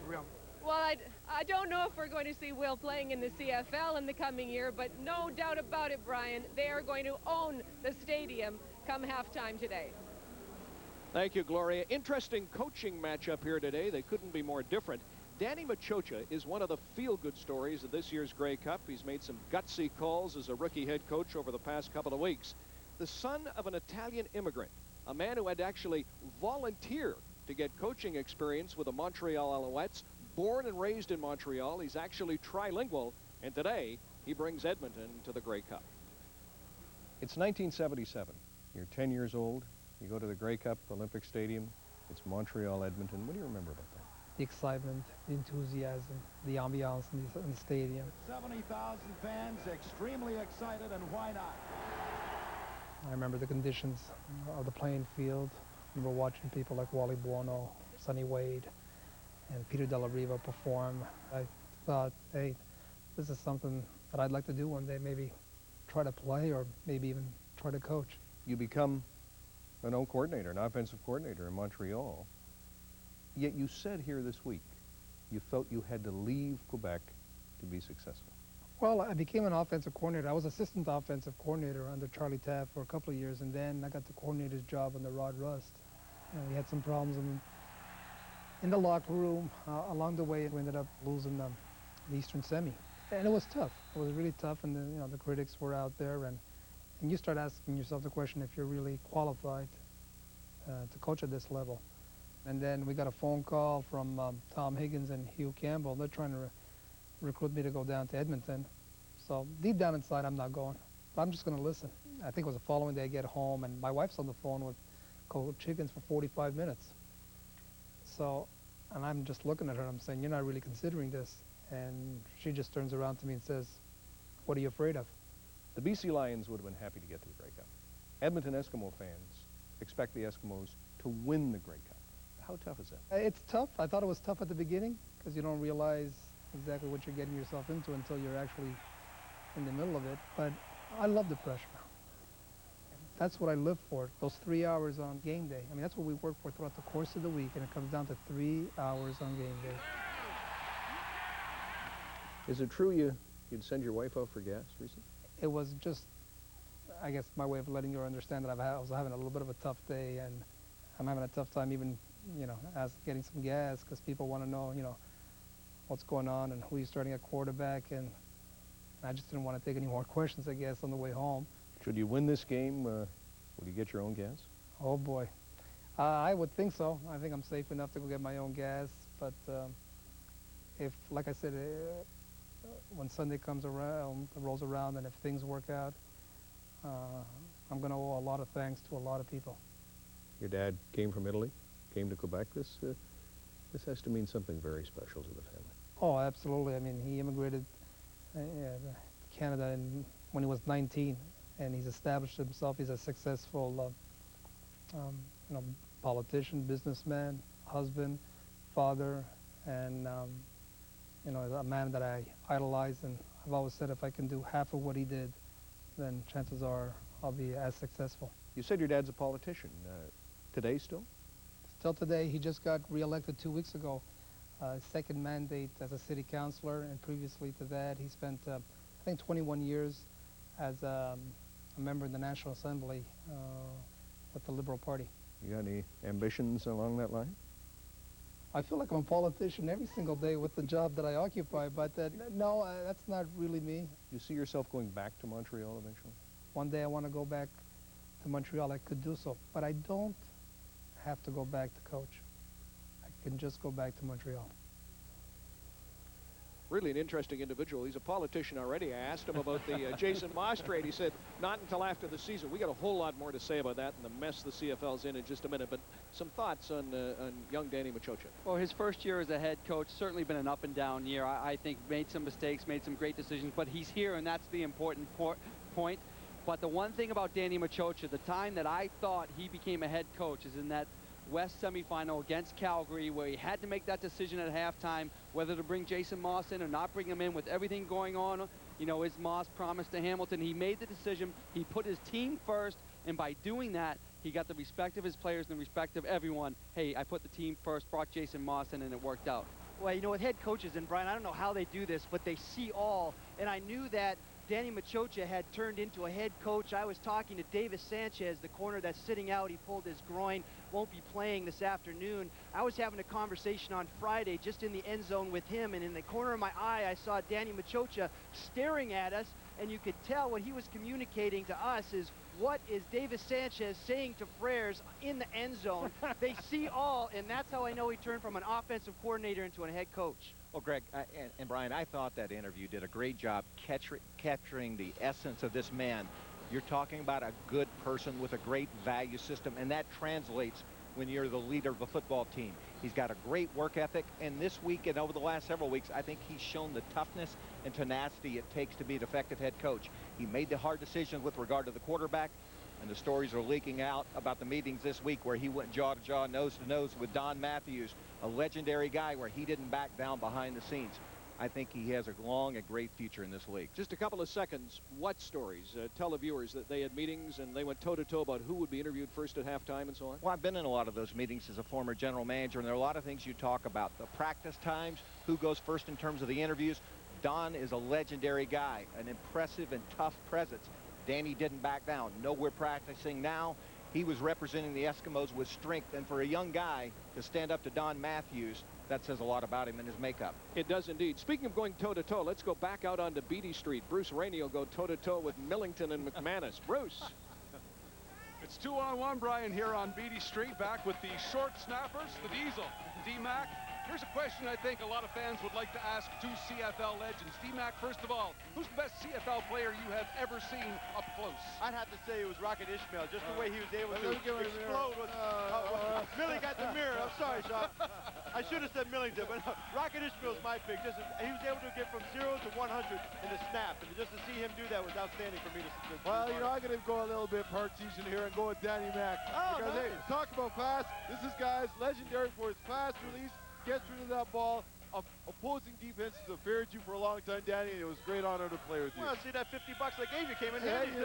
For real. Well, I don't know if we're going to see Will playing in the CFL in the coming year, but no doubt about it, Brian, they are going to own the stadium come halftime today. Thank you, Gloria. Interesting coaching matchup here today. They couldn't be more different. Danny Machocha is one of the feel-good stories of this year's Grey Cup. He's made some gutsy calls as a rookie head coach over the past couple of weeks. The son of an Italian immigrant, a man who had to actually volunteer to get coaching experience with the Montreal Alouettes, born and raised in Montreal. He's actually trilingual, and today he brings Edmonton to the Grey Cup. It's 1977. You're 10 years old. You go to the Grey Cup Olympic Stadium. It's Montreal, Edmonton. What do you remember about that? The excitement, the enthusiasm, the ambiance in the stadium. 70,000 fans, extremely excited, and why not? I remember the conditions of the playing field. I remember watching people like Wally Buono, Sonny Wade, and Peter Della Riva perform. I thought, hey, this is something that I'd like to do one day, maybe try to play or maybe even try to coach. You become an coordinator, an offensive coordinator in Montreal. Yet you said here this week you felt you had to leave Quebec to be successful. Well, I became an offensive coordinator. I was assistant offensive coordinator under Charlie Taft for a couple of years, and then I got the coordinator's job under Rod Rust. We had some problems in the locker room. Along the way, we ended up losing the Eastern Semi. And it was tough. It was really tough, and the critics were out there, and you start asking yourself the question if you're really qualified to coach at this level. And then we got a phone call from Tom Higgins and Hugh Campbell. They're trying to recruit me to go down to Edmonton. So deep down inside, I'm not going. but I'm just going to listen. I think it was the following day I get home, and my wife's on the phone with Cold Chickens for 45 minutes. So, and I'm just looking at her, and I'm saying, you're not really considering this. And she just turns around to me and says, what are you afraid of? The BC Lions would have been happy to get to the Grey Cup. Edmonton Eskimo fans expect the Eskimos to win the Grey Cup. How tough is that? It's tough. I thought it was tough at the beginning because you don't realize exactly what you're getting yourself into until you're actually in the middle of it. But I love the pressure. That's what I live for, those 3 hours on game day. I mean, that's what we work for throughout the course of the week, and it comes down to 3 hours on game day. Is it true you'd send your wife out for gas recently? It was just, I guess, my way of letting her understand that I was having a little bit of a tough day, and I'm having a tough time even, getting some gas because people want to know, what's going on and who you're starting at quarterback, and I just didn't want to take any more questions, I guess, on the way home. Should you win this game, will you get your own gas? Oh, boy. I would think so. I think I'm safe enough to go get my own gas, but if, like I said, when Sunday comes around, rolls around, and if things work out, I'm going to owe a lot of thanks to a lot of people. Your dad came from Italy, came to Quebec. This has to mean something very special to the family. Oh, absolutely. I mean, he immigrated to Canada when he was 19, and he's established himself. He's a successful, politician, businessman, husband, father, and a man that I idolize. And I've always said if I can do half of what he did, then chances are I'll be as successful. You said your dad's a politician. Today still? Still today. He just got reelected 2 weeks ago. Second mandate as a city councilor, and previously to that he spent, I think, 21 years as a member in the National Assembly with the Liberal Party. You got any ambitions along that line? I feel like I'm a politician every single day with the job that I occupy, but no, that's not really me. You see yourself going back to Montreal eventually? One day I want to go back to Montreal. I could do so, but I don't have to go back to coach. I can just go back to Montreal. Really an interesting individual. He's a politician already. I asked him about the Jason Maas trade. He said, not until after the season. We got a whole lot more to say about that and the mess the CFL's in just a minute. But some thoughts on young Danny Maciocia. Well, his first year as a head coach, certainly been an up and down year. I think made some mistakes, made some great decisions, but he's here, and that's the important point. But the one thing about Danny Maciocia, the time that I thought he became a head coach is in that West semifinal against Calgary, where he had to make that decision at halftime whether to bring Jason Maas in or not bring him in. With everything going on, is Maas promised to Hamilton? He made the decision. He put his team first, and by doing that, he got the respect of his players and the respect of everyone. Hey, I put the team first, brought Jason Maas in, and it worked out. Well, with head coaches, and Brian, I don't know how they do this, but they see all, and I knew that Danny Maciocia had turned into a head coach. I was talking to Davis Sanchez, the corner that's sitting out. He pulled his groin, won't be playing this afternoon. I was having a conversation on Friday just in the end zone with him, and in the corner of my eye, I saw Danny Maciocia staring at us, and you could tell what he was communicating to us is, what is Davis Sanchez saying to Frères in the end zone? They see all, and that's how I know he turned from an offensive coordinator into a head coach. Well, Greg and Brian, I thought that interview did a great job capturing the essence of this man. You're talking about a good person with a great value system, and that translates when you're the leader of a football team. He's got a great work ethic, and this week and over the last several weeks, I think he's shown the toughness and tenacity it takes to be an effective head coach. He made the hard decisions with regard to the quarterback, and the stories are leaking out about the meetings this week where he went jaw to jaw, nose to nose with Don Matthews, a legendary guy where he didn't back down behind the scenes. I think he has a long and great future in this league. Just a couple of seconds. What stories? Tell the viewers that they had meetings and they went toe-to-toe about who would be interviewed first at halftime and so on. Well, I've been in a lot of those meetings as a former general manager, and there are a lot of things you talk about. The practice times, who goes first in terms of the interviews. Don is a legendary guy, an impressive and tough presence. Danny didn't back down. No, we're practicing now. He was representing the Eskimos with strength, and for a young guy to stand up to Don Matthews, that says a lot about him and his makeup. It does indeed. Speaking of going toe-to-toe, let's go back out onto Beatty Street. Bruce Rainey will go toe-to-toe with Millington and McManus. Bruce. It's 2-on-1, Brian, here on Beatty Street, back with the short snappers, the Diesel, D-Mac, Here's a question I think a lot of fans would like to ask two CFL legends. D-Mac, first of all, who's the best CFL player you have ever seen up close? I'd have to say it was Rocket Ishmael, just the way he was able to explode. Millie got the mirror. I'm sorry, Sean. I should have said Millington, but Rocket Ishmael's my pick. He was able to get from 0 to 100 in a snap, and just to see him do that was outstanding for me to see. Well, you know, I'm going to go a little bit Partesian here and go with Danny Mac. Because, hey, talk about fast. This is, guys, legendary for his fast release, gets rid of that ball. Opposing defenses have feared you for a long time, Danny, and it was a great honor to play with you. Well, see, that $50 I gave you came in handy.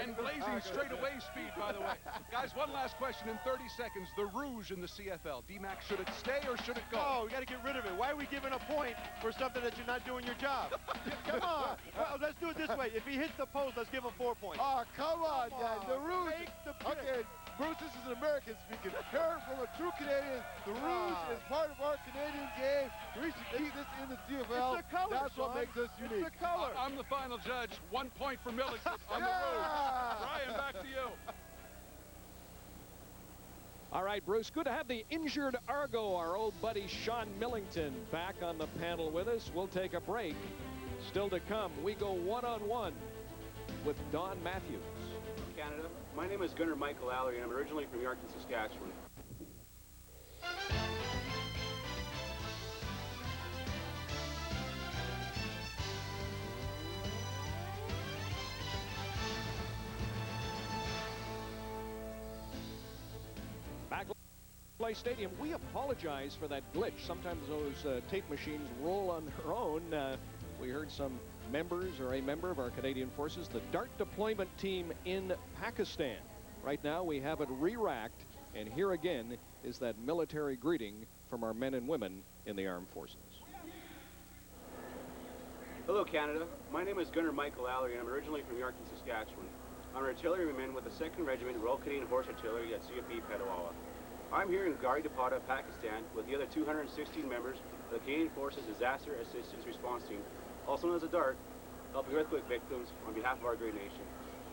And blazing straightaway speed, by the way. Guys, one last question in 30 seconds. The Rouge in the CFL. D-Mac, should it stay or should it go? Oh, we got to get rid of it. Why are we giving a point for something that you're not doing your job? Come on. Well, let's do it this way. If he hits the post, let's give him 4 points. Oh, come on, Dan. The Rouge. Okay, Bruce, this is an American speaking. Heard from a true Canadian. The Rouge is part of our Canadian game. We should keep this in the CFL. It's the color, That's what makes us unique. It's the color. I'm the final judge. 1 point for Millington on the Rouge. Brian, back to you. All right, Bruce, good to have the injured Argo, our old buddy Sean Millington, back on the panel with us. We'll take a break. Still to come, we go one-on-one with Don Matthews. Canada. My name is Gunnar Michael Allery, and I'm originally from Yorkton, Saskatchewan. Back at Play Stadium, we apologize for that glitch. Sometimes those tape machines roll on their own. We heard some members or a member of our Canadian Forces, the DART deployment team in Pakistan. Right now we have it re-racked, and here again is that military greeting from our men and women in the armed forces. Hello, Canada. My name is Gunnar Michael Allery, and I'm originally from Yorkton, Saskatchewan. I'm an artilleryman with the 2nd Regiment Royal Canadian Horse Artillery at CFB Petawawa. I'm here in Gari Depata, Pakistan, with the other 216 members of the Canadian Forces Disaster Assistance Response Team, also known as the DART, helping earthquake victims on behalf of our great nation.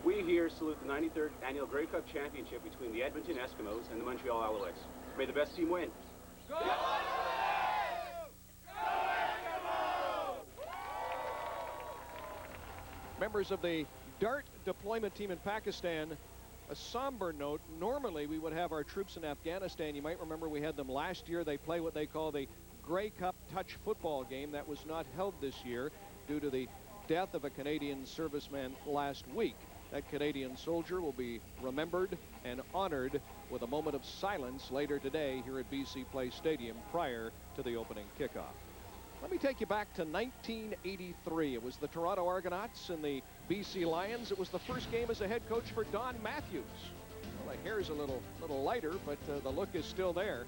We here salute the 93rd Annual Grey Cup Championship between the Edmonton Eskimos and the Montreal Alouettes. May the best team win. Go! Members of the DART deployment team in Pakistan, a somber note. Normally we would have our troops in Afghanistan. You might remember we had them last year. They play what they call the Grey Cup touch football game. That was not held this year due to the death of a Canadian serviceman last week. That Canadian soldier will be remembered and honored with a moment of silence later today here at BC Place Stadium prior to the opening kickoff. Let me take you back to 1983. It was the Toronto Argonauts and the BC Lions. It was the first game as a head coach for Don Matthews. Well, the hair's a little lighter, but the look is still there.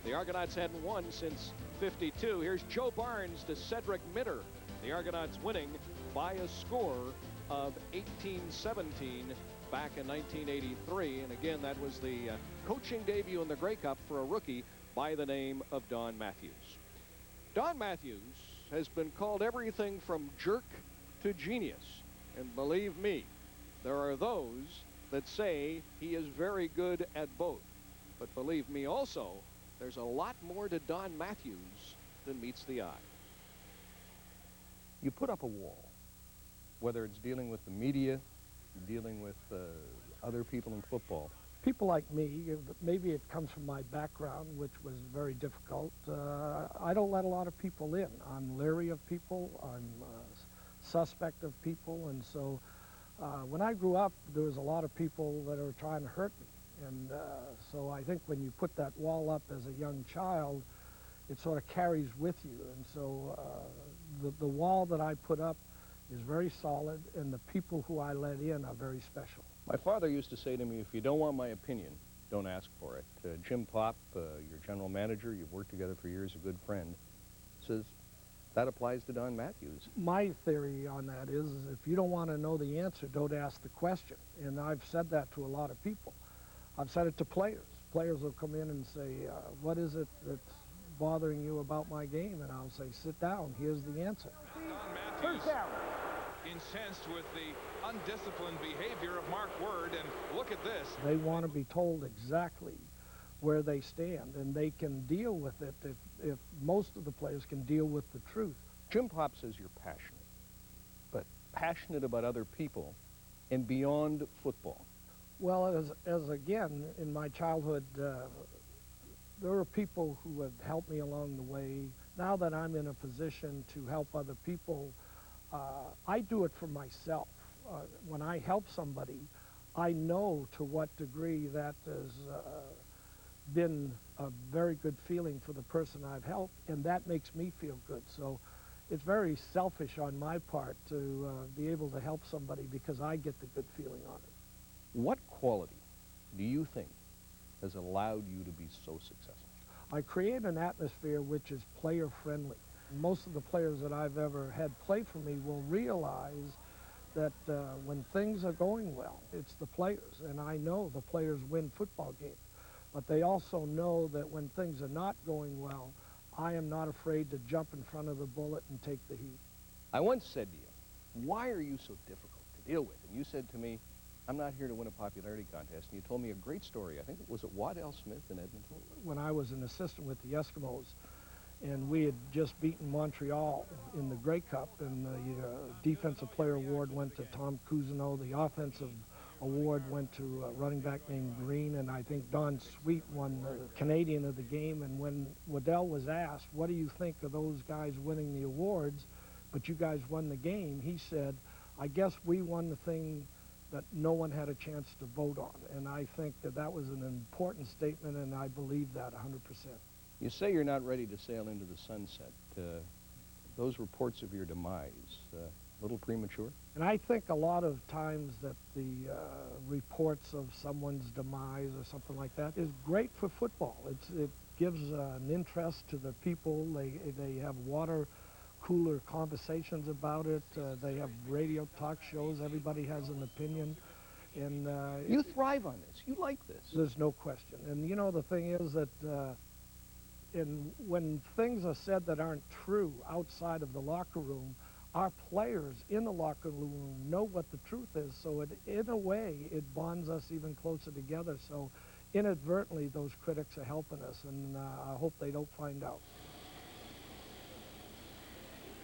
The Argonauts hadn't won since '52. Here's Joe Barnes to Cedric Mitter. The Argonauts winning by a score of 18-17 back in 1983. And again, that was the coaching debut in the Grey Cup for a rookie by the name of Don Matthews. Don Matthews has been called everything from jerk to genius. And believe me, there are those that say he is very good at both. But believe me also, there's a lot more to Don Matthews than meets the eye. You put up a wall, whether it's dealing with the media, dealing with other people in football. People like me, maybe it comes from my background, which was very difficult. I don't let a lot of people in. I'm leery of people. I'm suspect of people. And so when I grew up, there was a lot of people that were trying to hurt me. And so I think when you put that wall up as a young child, it sort of carries with you. And so the wall that I put up is very solid, and the people who I let in are very special. My father used to say to me, if you don't want my opinion, don't ask for it. Jim Pop, your general manager, you've worked together for years, a good friend, says that applies to Don Matthews. My theory on that is if you don't want to know the answer, don't ask the question. And I've said that to a lot of people. I've said it to players. Players will come in and say, what is it that's bothering you about my game? And I'll say, sit down, here's the answer. Don Matthews, incensed with the undisciplined behavior of Mark Word, and look at this. They want to be told exactly where they stand, and they can deal with it if most of the players can deal with the truth. Jim Pop says you're passionate, but passionate about other people and beyond football. Well, as again, in my childhood, there were people who have helped me along the way. Now that I'm in a position to help other people, I do it for myself. When I help somebody, I know to what degree that has been a very good feeling for the person I've helped, and that makes me feel good. So it's very selfish on my part to be able to help somebody because I get the good feeling on it. What quality do you think has allowed you to be so successful? I create an atmosphere which is player-friendly. Most of the players that I've ever had play for me will realize that when things are going well, it's the players, and I know the players win football games, but they also know that when things are not going well, I am not afraid to jump in front of the bullet and take the heat. I once said to you, why are you so difficult to deal with? And you said to me, I'm not here to win a popularity contest. And you told me a great story. I think it was at Waddell Smith in Edmonton. When I was an assistant with the Eskimos, and we had just beaten Montreal in the Grey Cup, and the Defensive Player Award went to Tom Cousineau. The Offensive Award went to a running back named Green, and I think Don Sweet won the Canadian of the game. And when Waddell was asked, what do you think of those guys winning the awards, but you guys won the game, he said, I guess we won the thing that no one had a chance to vote on. And I think that that was an important statement, and I believe that 100%. You say you're not ready to sail into the sunset. Those reports of your demise, a little premature? And I think a lot of times that the reports of someone's demise or something like that is great for football. It gives an interest to the people. They have water cooler conversations about it. They have radio talk shows. Everybody has an opinion. And you thrive on this. You like this. There's no question. And you know, the thing is that when things are said that aren't true outside of the locker room, our players in the locker room know what the truth is. So in a way, it bonds us even closer together. So inadvertently, those critics are helping us, and I hope they don't find out.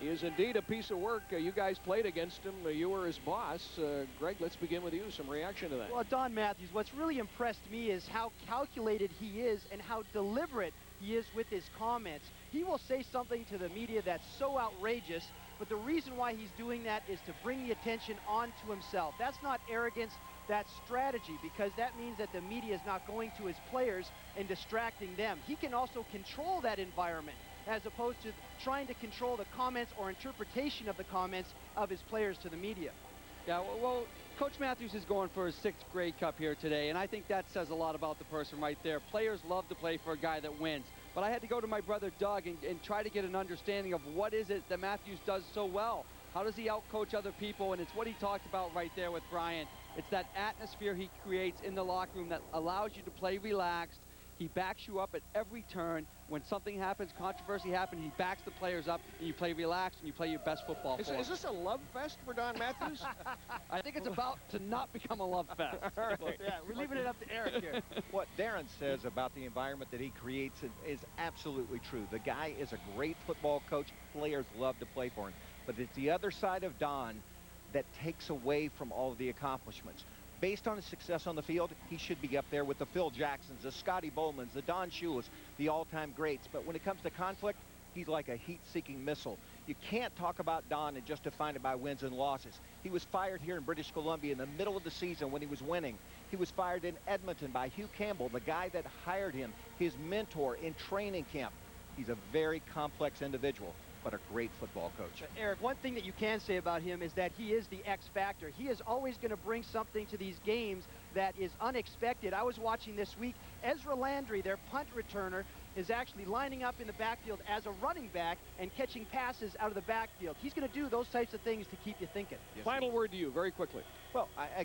He is indeed a piece of work. You guys played against him. You were his boss. Greg, let's begin with you. Some reaction to that. Well, Don Matthews, what's really impressed me is how calculated he is and how deliberate he is with his comments. He will say something to the media that's so outrageous, but the reason why he's doing that is to bring the attention onto himself. That's not arrogance, that's strategy, because that means that the media is not going to his players and distracting them. He can also control that environment, as opposed to trying to control the comments or interpretation of the comments of his players to the media. Yeah, well, Coach Matthews is going for his 6th Grey Cup here today, and I think that says a lot about the person right there. Players love to play for a guy that wins. But I had to go to my brother Doug and try to get an understanding of what is it that Matthews does so well. How does he outcoach other people? And it's what he talked about right there with Brian. It's that atmosphere he creates in the locker room that allows you to play relaxed. He backs you up at every turn. When something happens, controversy happens, he backs the players up, and you play relaxed, and you play your best football. Is this a love fest for Don Matthews? I think it's about to not become a love fest. Right. Yeah, we're leaving it up to Eric here. What Darren says about the environment that he creates is absolutely true. The guy is a great football coach. Players love to play for him. But it's the other side of Don that takes away from all of the accomplishments. Based on his success on the field, he should be up there with the Phil Jacksons, the Scotty Bowmans, the Don Shulas, the all-time greats. But when it comes to conflict, he's like a heat-seeking missile. You can't talk about Don and just define it by wins and losses. He was fired here in British Columbia in the middle of the season when he was winning. He was fired in Edmonton by Hugh Campbell, the guy that hired him, his mentor in training camp. He's a very complex individual, but a great football coach. Eric, one thing that you can say about him is that he is the X factor. He is always going to bring something to these games that is unexpected. I was watching this week, Ezra Landry, their punt returner, is actually lining up in the backfield as a running back and catching passes out of the backfield. He's going to do those types of things to keep you thinking. Yes. Final word to you, very quickly. Well, I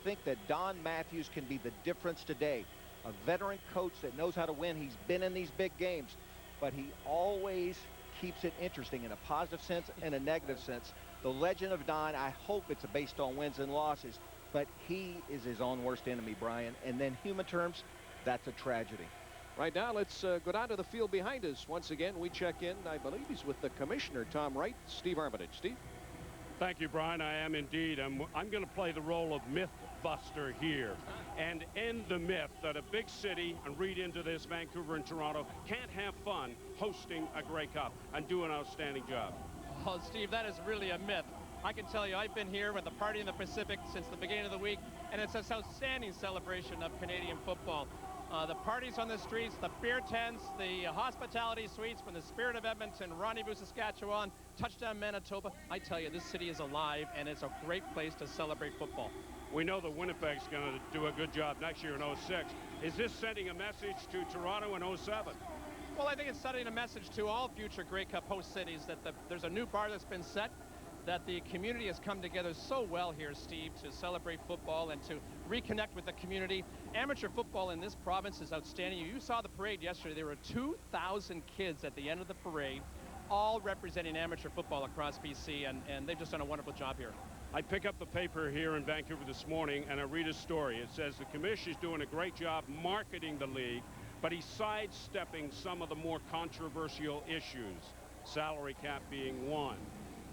think that Don Matthews can be the difference today. A veteran coach that knows how to win. He's been in these big games, but he always keeps it interesting in a positive sense and a negative sense. The legend of Don, I hope it's based on wins and losses, but he is his own worst enemy, Brian. And then human terms, that's a tragedy. Right now, let's go down to the field behind us. Once again, we check in. I believe he's with the commissioner, Tom Wright. Steve Armitage. Steve? Thank you, Brian. I am indeed. I'm going to play the role of Mythbuster here and end the myth that a big city, and read into this, Vancouver and Toronto, can't have fun hosting a Grey Cup and do an outstanding job. Well, Steve, that is really a myth. I can tell you, I've been here with the Party in the Pacific since the beginning of the week, and it's an outstanding celebration of Canadian football. The parties on the streets, the beer tents, the hospitality suites from the Spirit of Edmonton, Rendezvous, Saskatchewan, Touchdown, Manitoba. I tell you, this city is alive, and it's a great place to celebrate football. We know that Winnipeg's going to do a good job next year in 06. Is this sending a message to Toronto in 07? Well, I think it's sending a message to all future Grey Cup host cities that there's a new bar that's been set, that the community has come together so well here, Steve, to celebrate football and to reconnect with the community. Amateur football in this province is outstanding. You saw the parade yesterday. There were 2,000 kids at the end of the parade, all representing amateur football across BC, and they've just done a wonderful job here. I pick up the paper here in Vancouver this morning, and I read a story. It says the commission is doing a great job marketing the league, but he's sidestepping some of the more controversial issues, salary cap being one.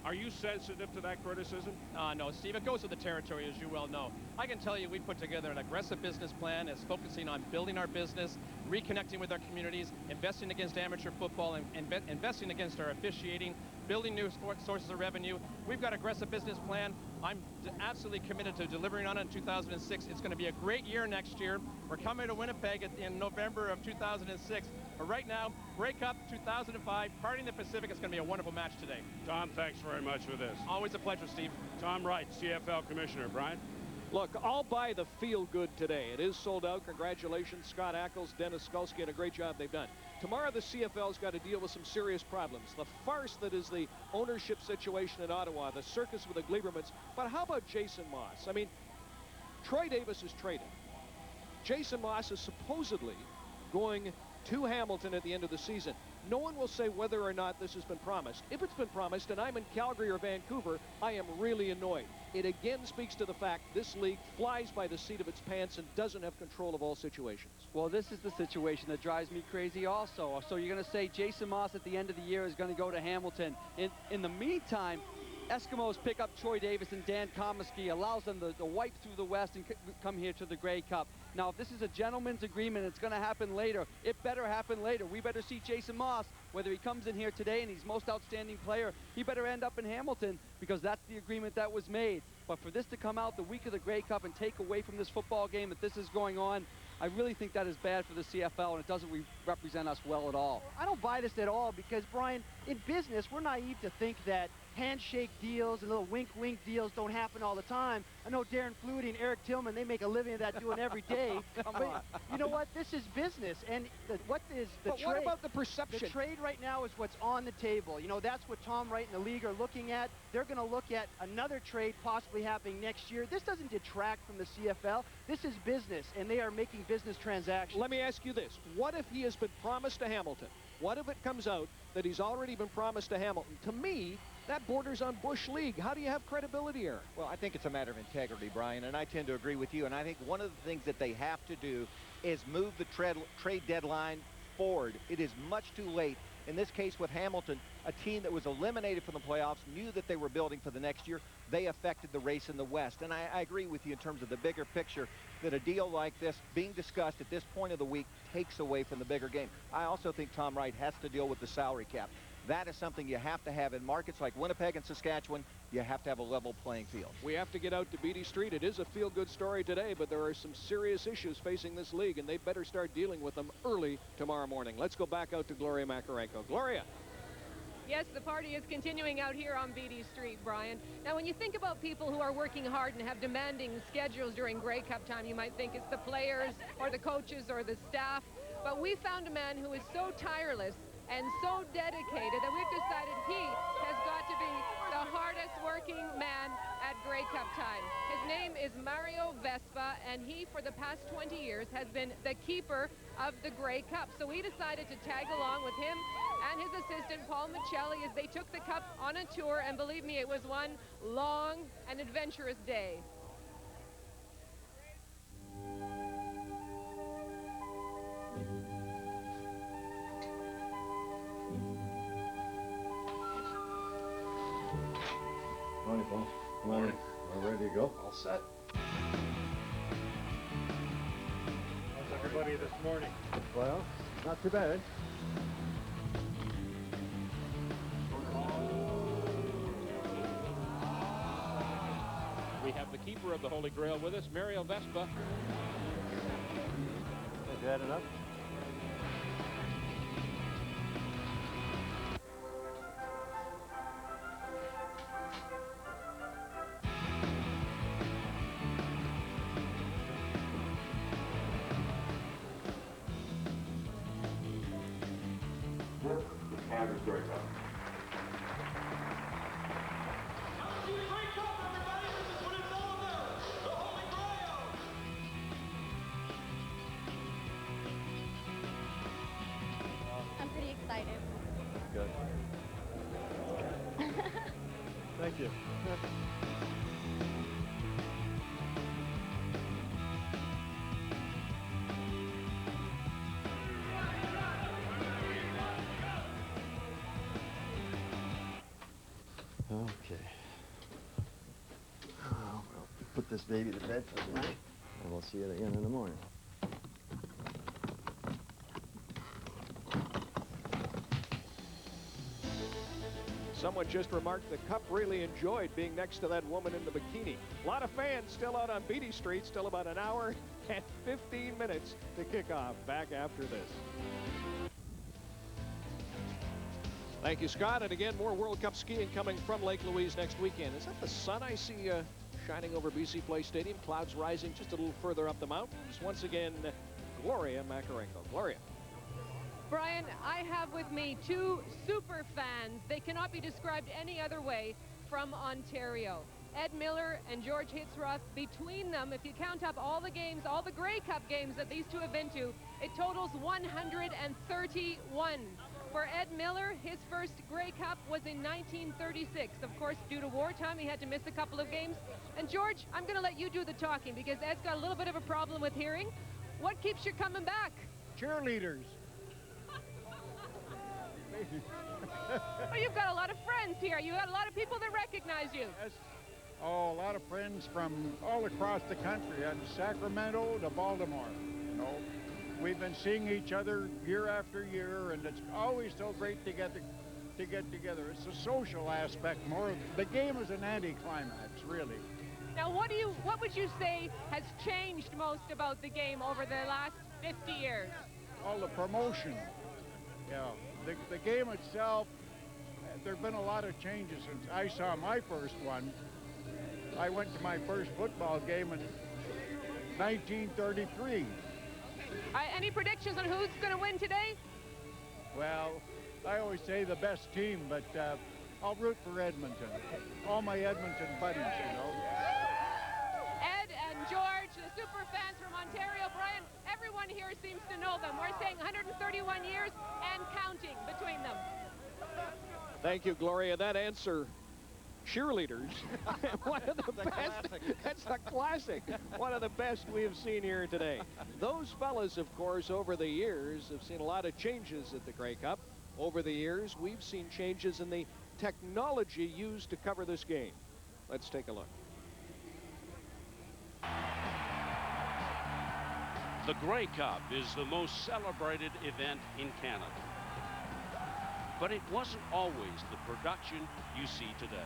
Are you sensitive to that criticism? No, Steve, it goes with the territory, as you well know. I can tell you we put together an aggressive business plan that's focusing on building our business, reconnecting with our communities, investing against amateur football, and investing against our officiating, building new sources of revenue. We've got an aggressive business plan. I'm absolutely committed to delivering on it in 2006. It's going to be a great year next year. We're coming to Winnipeg in November of 2006. But right now, Grey Cup 2005, Party in the Pacific. It's going to be a wonderful match today. Tom, thanks very much for this. Always a pleasure, Steve. Tom Wright, CFL Commissioner. Brian? Look, I'll buy the feel good today. It is sold out. Congratulations, Scott Ackles, Dennis Skulski, and a great job they've done. Tomorrow, the CFL's got to deal with some serious problems. The farce that is the ownership situation in Ottawa, the circus with the Gleibermans. But how about Jason Moss? I mean, Troy Davis is traded. Jason Moss is supposedly going to Hamilton at the end of the season. No one will say whether or not this has been promised. If it's been promised and I'm in Calgary or Vancouver, I am really annoyed. It again speaks to the fact this league flies by the seat of its pants and doesn't have control of all situations. Well, this is the situation that drives me crazy also. So you're going to say Jason Moss at the end of the year is going to go to Hamilton. In the meantime, Eskimos pick up Troy Davis and Dan Comiskey, allows them to wipe through the West and come here to the Grey Cup. Now, if this is a gentleman's agreement, it's going to happen later. It better happen later. We better see Jason Moss, whether he comes in here today and he's most outstanding player, he better end up in Hamilton because that's the agreement that was made. But for this to come out the week of the Grey Cup and take away from this football game that this is going on, I really think that is bad for the CFL, and it doesn't represent us well at all. I don't buy this at all because, Brian, in business, we're naive to think that handshake deals and little wink-wink deals don't happen all the time. I know Darren Flutie and Eric Tillman, they make a living of that doing every day. But you know what? This is business. And what is the trade? What about the perception? The trade right now is what's on the table. You know, that's what Tom Wright and the league are looking at. They're going to look at another trade possibly happening next year. This doesn't detract from the CFL. This is business, and they are making business transactions. Let me ask you this. What if he has been promised to Hamilton? What if it comes out that he's already been promised to Hamilton? To me, that borders on Bush League. How do you have credibility here? Well, I think it's a matter of integrity, Brian, and I tend to agree with you. And I think one of the things that they have to do is move the trade deadline forward. It is much too late. In this case with Hamilton, a team that was eliminated from the playoffs, knew that they were building for the next year. They affected the race in the West. And I agree with you in terms of the bigger picture that a deal like this being discussed at this point of the week takes away from the bigger game. I also think Tom Wright has to deal with the salary cap. That is something you have to have in markets like Winnipeg and Saskatchewan. You have to have a level playing field. We have to get out to Beatty Street. It is a feel-good story today, but there are some serious issues facing this league, and they better start dealing with them early tomorrow morning. Let's go back out to Gloria Makarenko. Gloria. Yes, the party is continuing out here on Beatty Street, Brian. Now, when you think about people who are working hard and have demanding schedules during Grey Cup time, you might think it's the players or the coaches or the staff. But we found a man who is so tireless and so dedicated that we've decided he has got to be the hardest working man at Grey Cup time. His name is Mario Vespa, and he, for the past 20 years, has been the keeper of the Grey Cup. So we decided to tag along with him and his assistant, Paul Michelli, as they took the cup on a tour, and believe me, it was one long and adventurous day. Morning, Paul. Morning. We're ready to go. All set. How's everybody this morning? Well, not too bad. We have the keeper of the Holy Grail with us, Mario Vespa. Have you had enough? I'm pretty excited. Good. Thank you. Okay. Well, put this baby to bed for the night, and we'll see it again in the morning. Someone just remarked the Cup really enjoyed being next to that woman in the bikini. A lot of fans still out on Beatty Street, still about an hour and 15 minutes to kick off. Back after this. Thank you, Scott. And again, more World Cup skiing coming from Lake Louise next weekend. Is that the sun I see shining over BC Place Stadium? Clouds rising just a little further up the mountains. Once again, Gloria Makarenko. Gloria. Brian, I have with me two super fans. They cannot be described any other way from Ontario. Ed Miller and George Hitzroth. Between them, if you count up all the games, all the Grey Cup games that these two have been to, it totals 131. For Ed Miller, his first Grey Cup was in 1936. Of course, due to wartime, he had to miss a couple of games. And George, I'm going to let you do the talking because Ed's got a little bit of a problem with hearing. What keeps you coming back? Cheerleaders. Well, you've got a lot of friends here. You've got a lot of people that recognize you. Yes. Oh, a lot of friends from all across the country, and Sacramento to Baltimore. You know, we've been seeing each other year after year, and it's always so great to get together. It's a social aspect more. The game is an anticlimax, really. Now, what would you say has changed most about the game over the last 50 years? All the promotion. Yeah. The game itself, there have been a lot of changes since I saw my first one. I went to my first football game in 1933. Any predictions on who's going to win today? Well, I always say the best team, but I'll root for Edmonton. All my Edmonton buddies, you know. Ed and George, the super fans from Ontario. Brian, everyone here seems to know them. We're saying 131 years and counting between them. Thank you, Gloria. That answer, cheerleaders, one of the best. That's a classic. One of the best we have seen here today. Those fellas, of course, over the years have seen a lot of changes at the Grey Cup. Over the years, we've seen changes in the technology used to cover this game. Let's take a look. The Grey Cup is the most celebrated event in Canada. But it wasn't always the production you see today.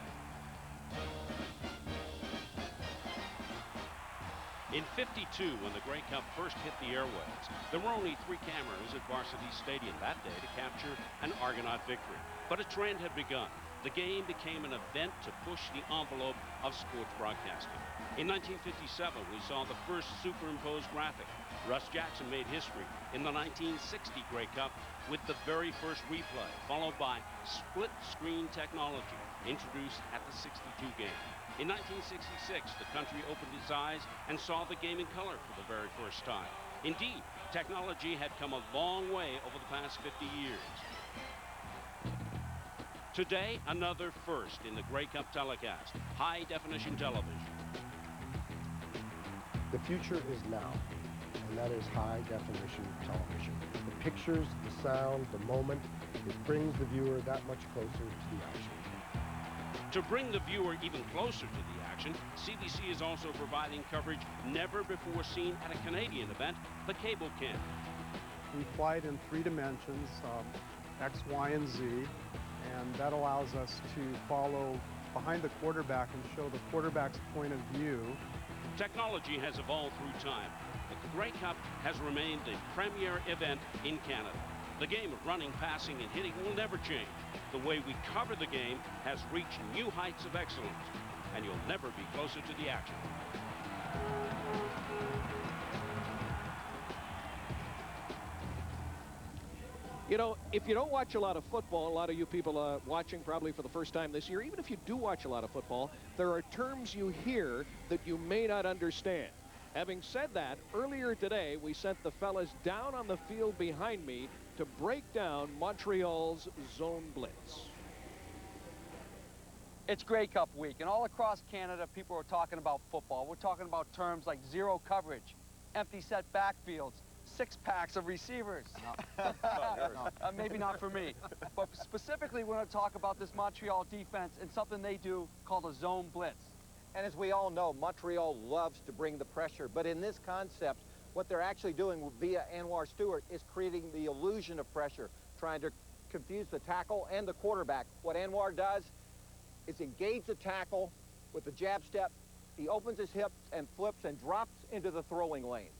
In '52, when the Grey Cup first hit the airwaves, there were only 3 cameras at Varsity Stadium that day to capture an Argonaut victory. But a trend had begun. The game became an event to push the envelope of sports broadcasting. In 1957, we saw the first superimposed graphic. Russ Jackson made history in the 1960 Grey Cup with the very first replay, followed by split-screen technology introduced at the '62 game. In 1966, the country opened its eyes and saw the game in color for the very first time. Indeed, technology had come a long way over the past 50 years. Today, another first in the Grey Cup telecast, high-definition television. The future is now, and that is high-definition television. The pictures, the sound, the moment, it brings the viewer that much closer to the action. To bring the viewer even closer to the action, CBC is also providing coverage never before seen at a Canadian event, the Cable Cam. We fly it in 3 dimensions, X, Y, and Z, and that allows us to follow behind the quarterback and show the quarterback's point of view. Technology has evolved through time, but the Grey Cup has remained the premier event in Canada. The game of running, passing, and hitting will never change. The way we cover the game has reached new heights of excellence, and you'll never be closer to the action. You know, if you don't watch a lot of football, a lot of you people are watching probably for the first time this year, even if you do watch a lot of football, there are terms you hear that you may not understand. Having said that, earlier today, we sent the fellas down on the field behind me to break down Montreal's zone blitz. It's Grey Cup week, and all across Canada, people are talking about football. We're talking about terms like zero coverage, empty set backfields, 6-packs of receivers. No. Maybe not for me. But specifically, we're going to talk about this Montreal defense and something they do called a zone blitz. And as we all know, Montreal loves to bring the pressure. But in this concept, what they're actually doing via Anwar Stewart is creating the illusion of pressure, trying to confuse the tackle and the quarterback. What Anwar does is engage the tackle with the jab step. He opens his hips and flips and drops into the throwing lane.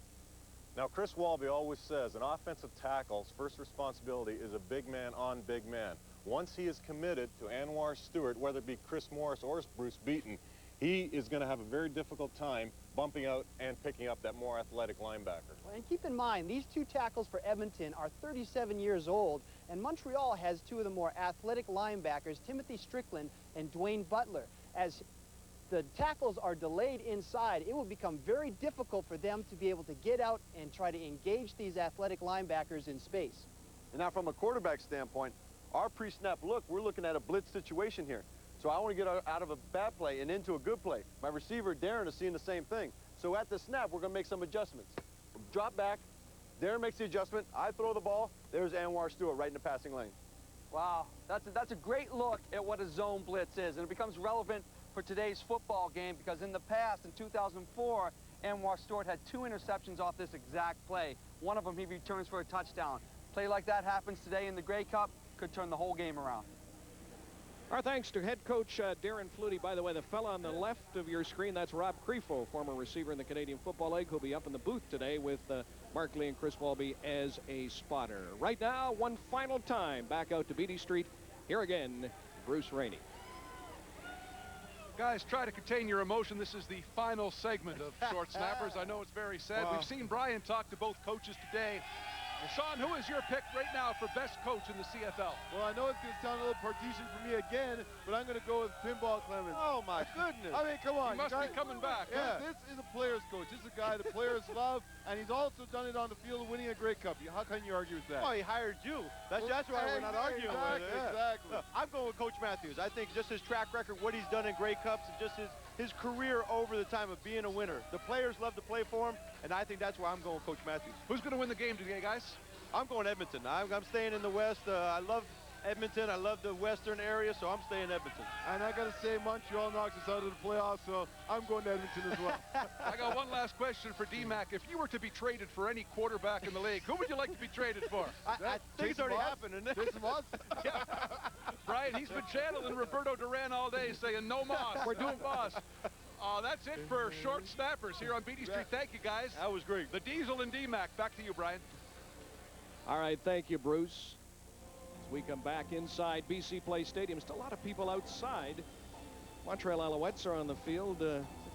Now, Chris Walby always says an offensive tackle's first responsibility is a big man on big man. Once he is committed to Anwar Stewart, whether it be Chris Morris or Bruce Beaton, he is going to have a very difficult time bumping out and picking up that more athletic linebacker. And keep in mind, these 2 tackles for Edmonton are 37 years old, and Montreal has 2 of the more athletic linebackers, Timothy Strickland and Dwayne Butler. As the tackles are delayed inside, it will become very difficult for them to be able to get out and try to engage these athletic linebackers in space. And now from a quarterback standpoint, our pre-snap look, we're looking at a blitz situation here. So I want to get out of a bad play and into a good play. My receiver, Darren, is seeing the same thing. So at the snap, we're going to make some adjustments. Drop back, Darren makes the adjustment, I throw the ball, there's Anwar Stewart right in the passing lane. Wow, that's a great look at what a zone blitz is, and it becomes relevant for today's football game because in the past, in 2004, Anwar Stewart had 2 interceptions off this exact play. One of them he returns for a touchdown. Play like that happens today in the Grey Cup, could turn the whole game around. Our thanks to head coach Darren Flutie. By the way, the fella on the left of your screen, that's Rob Crefo, former receiver in the Canadian Football League, who'll be up in the booth today with Mark Lee and Chris Walby as a spotter. Right now, one final time, back out to Beatty Street. Here again, Bruce Rainey. Guys, try to contain your emotion. This is the final segment of Short Snappers. I know it's very sad. We've seen Brian talk to both coaches today. Sean, who is your pick right now for best coach in the CFL? Well, I know it's going to sound a little partisan for me again, but I'm going to go with Pinball Clemens. Oh, my goodness. I mean, come on. He must be coming back. Yeah, this is a player's coach. This is a guy the players love, and he's also done it on the field of winning a Grey Cup. How can you argue with that? Oh, he hired you. That's why we're not arguing with it. Exactly. I'm going with Coach Matthews. I think just his track record, what he's done in Grey Cups, and just his career over the time of being a winner. The players love to play for him, and I think that's why I'm going with Coach Matthews. Who's going to win the game today, guys? I'm going Edmonton. I'm staying in the West. I love Edmonton. I love the Western area, so I'm staying Edmonton. And I got to say, Montreal knocks us out of the playoffs, so I'm going to Edmonton as well. I got one last question for D-Mac. If you were to be traded for any quarterback in the league, who would you like to be traded for? I think it's already happened, isn't it? Jason Moss? Yeah. Brian, he's been channeling Roberto Duran all day saying, no Moss, we're doing Moss. That's it for Short Snappers here on Beatty Street. Thank you, guys. That was great. The Diesel and D-Mac. Back to you, Brian. All right, thank you, Bruce. As we come back inside BC Place Stadium, still a lot of people outside. Montreal Alouettes are on the field.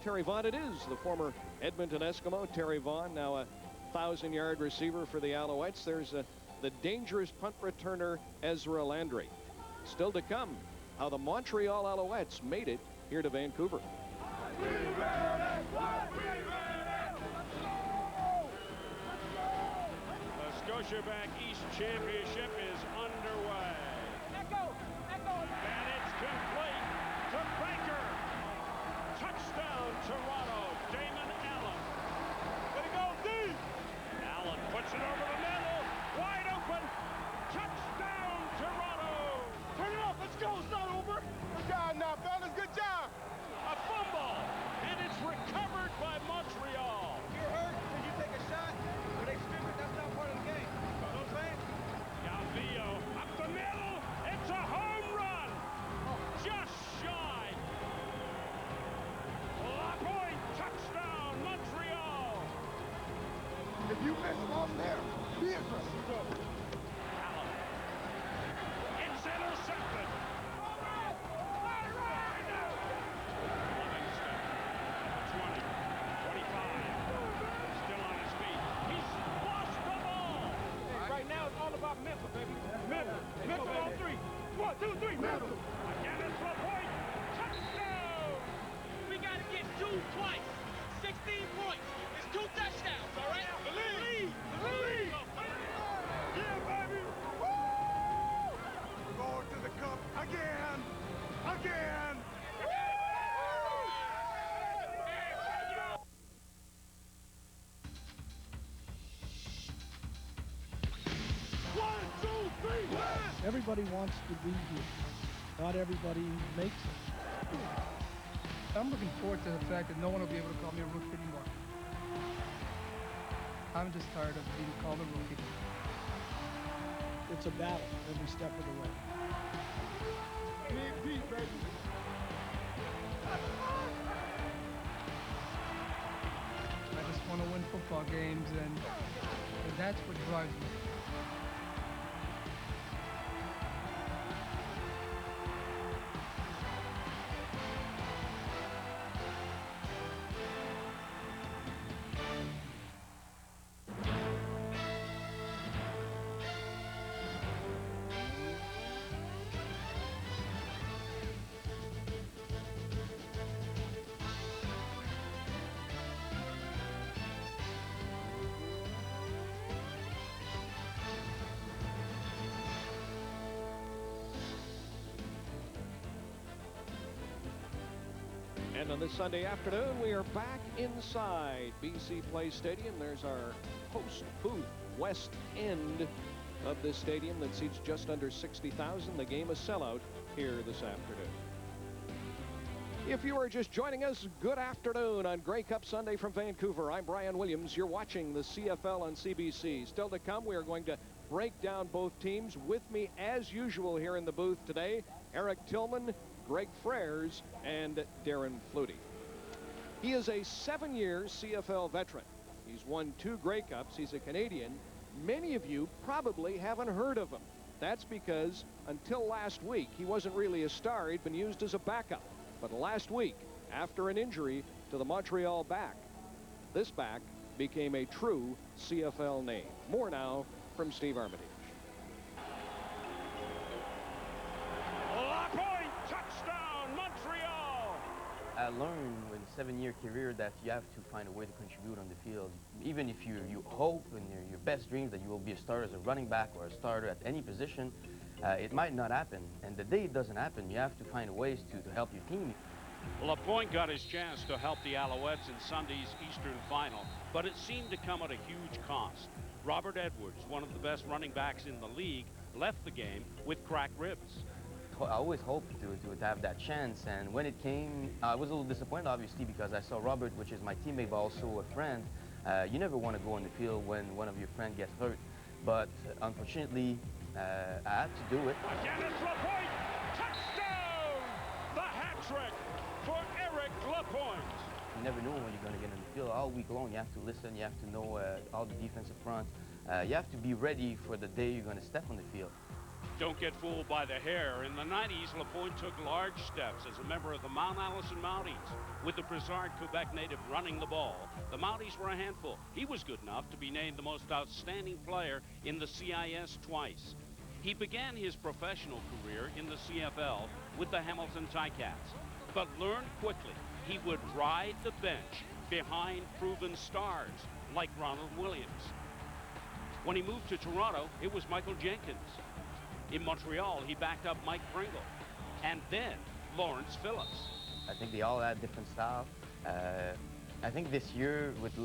Terry Vaughn it is, the former Edmonton Eskimo. Terry Vaughn, now a 1,000-yard receiver for the Alouettes. There's the dangerous punt returner, Ezra Landry. Still to come, how the Montreal Alouettes made it here to Vancouver. Scotiabank East Championship is underway. Echo! And it's complete to Baker. Touchdown, Toronto. Damon Allen. Way to go, D! Allen puts it over the middle. Wide open. Touchdown, Toronto. Turn it off. Let's go. It's not over. Good job now, fellas. 2, 3, middle. Again, it's LaPointe. Touchdown! We got to get 2 twice. 16 points. It's 2 touchdowns, all right? Believe. Believe. Yeah, baby. Woo! We're going to the cup again. Again. Everybody wants to be here. Not everybody makes it. I'm looking forward to the fact that no one will be able to call me a rookie anymore. I'm just tired of being called a rookie. It's a battle every step of the way. Big Pete, baby. I just want to win football games, and that's what drives me. And on this Sunday afternoon, we are back inside BC Place Stadium. There's our host booth, west end of this stadium that seats just under 60,000. The game is sellout here this afternoon. If you are just joining us, good afternoon on Grey Cup Sunday from Vancouver. I'm Brian Williams. You're watching the CFL on CBC. Still to come, we are going to break down both teams. With me, as usual, here in the booth today, Eric Tillman, Greg Frères, and Darren Flutie. He is a 7-year CFL veteran. He's won 2 Grey Cups. He's a Canadian. Many of you probably haven't heard of him. That's because until last week, he wasn't really a star. He'd been used as a backup. But last week, after an injury to the Montreal back, this back became a true CFL name. More now from Steve Armitage. LaPointe, touchdown, Montreal! I learned in a 7-year career that you have to find a way to contribute on the field. Even if you hope in your best dreams that you will be a starter as a running back or a starter at any position, it might not happen. And the day it doesn't happen, you have to find ways to help your team. LaPointe got his chance to help the Alouettes in Sunday's Eastern Final, but it seemed to come at a huge cost. Robert Edwards, one of the best running backs in the league, left the game with cracked ribs. I always hoped to have that chance, and when it came, I was a little disappointed, obviously, because I saw Robert, which is my teammate, but also a friend. You never want to go on the field when one of your friends gets hurt, but unfortunately, I had to do it. Again, it's LaPointe, touchdown! The hat trick for Eric LaPointe. You never know when you're going to get in the field. All week long, you have to listen, you have to know all the defensive front. You have to be ready for the day you're going to step on the field. Don't get fooled by the hair. In the 90s, LaPointe took large steps as a member of the Mount Allison Mounties. With the Brizard Quebec native running the ball, the Mounties were a handful. He was good enough to be named the most outstanding player in the CIS twice. He began his professional career in the CFL with the Hamilton Ticats, but learned quickly he would ride the bench behind proven stars like Ronald Williams. When he moved to Toronto, it was Michael Jenkins. In Montreal, he backed up Mike Pringle, and then Lawrence Phillips. I think they all had different styles. I think this year with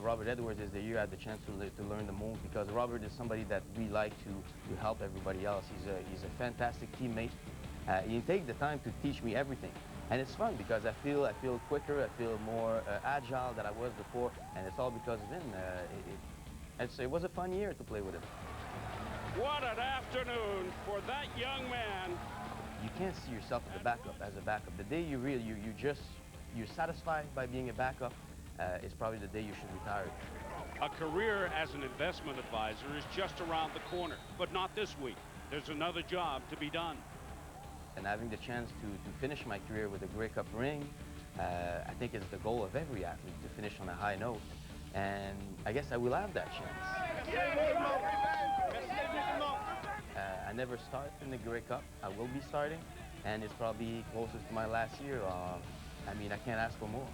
Robert Edwards is the year I had the chance to learn the most, because Robert is somebody that we like to help everybody else. He's a fantastic teammate. He takes the time to teach me everything, and it's fun because I feel quicker, I feel more agile than I was before, and it's all because of him. It was a fun year to play with him. What an afternoon for that young man. You can't see yourself as a backup. The day you're satisfied by being a backup is probably the day you should retire. A career as an investment advisor is just around the corner, but not this week. There's another job to be done. And having the chance to finish my career with a Grey Cup ring, I think is the goal of every athlete, to finish on a high note. And I guess I will have that chance. I never start in the Grey Cup. I will be starting, and it's probably closest to my last year. I mean, I can't ask for more.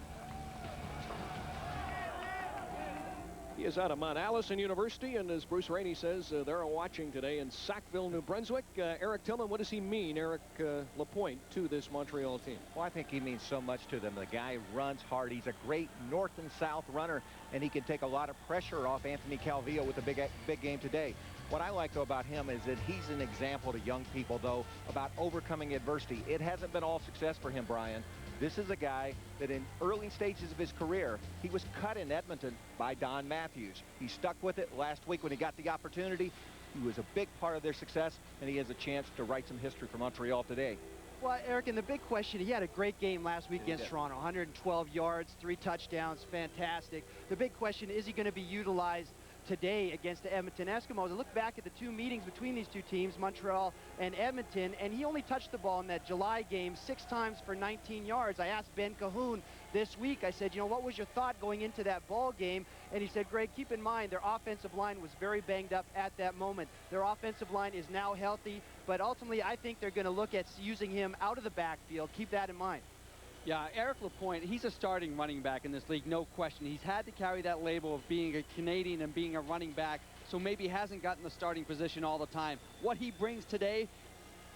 He is out of Mount Allison University, and as Bruce Rainey says, they're watching today in Sackville, New Brunswick. Eric Tillman, what does he mean, Eric Lapointe, to this Montreal team? Well, I think he means so much to them. The guy runs hard. He's a great north and south runner, and he can take a lot of pressure off Anthony Calvillo with the big game today. What I like, though, about him is that he's an example to young people, though, about overcoming adversity. It hasn't been all success for him, Brian. This is a guy that in early stages of his career, he was cut in Edmonton by Don Matthews. He stuck with it last week when he got the opportunity. He was a big part of their success, and he has a chance to write some history for Montreal today. Well, Eric, and the big question, he had a great game last week against Toronto. 112 yards, 3 touchdowns, fantastic. The big question, is he going to be utilized today against the Edmonton Eskimos? I look back at the 2 meetings between these 2 teams, Montreal and Edmonton, and he only touched the ball in that July game 6 times for 19 yards. I asked Ben Cahoon this week, I said, you know, what was your thought going into that ball game? And he said, Greg, keep in mind their offensive line was very banged up at that moment. Their offensive line is now healthy, but ultimately I think they're going to look at using him out of the backfield. Keep that in mind. Yeah, Eric Lapointe, he's a starting running back in this league, no question. He's had to carry that label of being a Canadian and being a running back, so maybe he hasn't gotten the starting position all the time. What he brings today,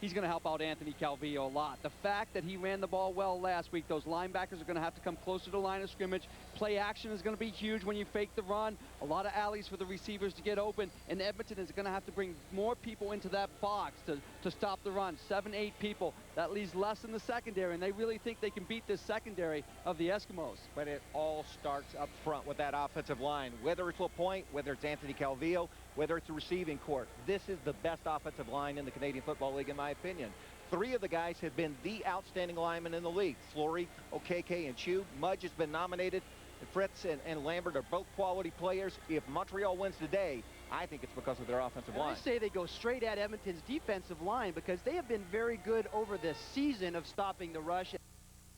he's going to help out Anthony Calvillo a lot. The fact that he ran the ball well last week, those linebackers are going to have to come closer to the line of scrimmage. Play action is going to be huge when you fake the run. A lot of alleys for the receivers to get open, and Edmonton is going to have to bring more people into that box to stop the run. 7, 8 people. That leaves less in the secondary, and they really think they can beat this secondary of the Eskimos. But it all starts up front with that offensive line. Whether it's Lapointe, whether it's Anthony Calvillo, whether it's the receiving court, this is the best offensive line in the Canadian Football League, in my opinion. 3 of the guys have been the outstanding linemen in the league. Flory, Okeke, and Chu. Mudge has been nominated. Fritz and Lambert are both quality players. If Montreal wins today, I think it's because of their offensive line. I say they go straight at Edmonton's defensive line because they have been very good over the season of stopping the rush.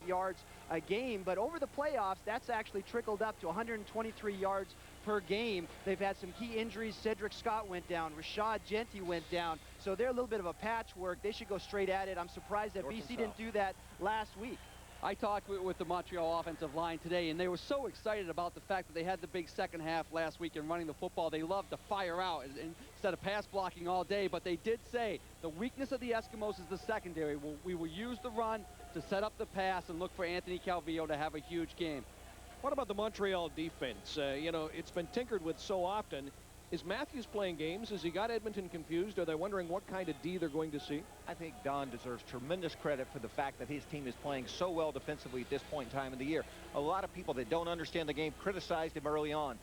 Yards a game, but over the playoffs, that's actually trickled up to 123 yards per game. They've had some key injuries. Cedric Scott went down. Rashad Genty went down. So they're a little bit of a patchwork. They should go straight at it. I'm surprised that BC didn't do that last week. I talked with the Montreal offensive line today, and they were so excited about the fact that they had the big second half last week and running the football. They love to fire out instead of pass blocking all day, but they did say the weakness of the Eskimos is the secondary. We will use the run to set up the pass and look for Anthony Calvillo to have a huge game. What about the Montreal defense? You know, it's been tinkered with so often. Is Matthews playing games? Has he got Edmonton confused? Are they wondering what kind of D they're going to see? I think Don deserves tremendous credit for the fact that his team is playing so well defensively at this point in time of the year. A lot of people that don't understand the game criticized him early on.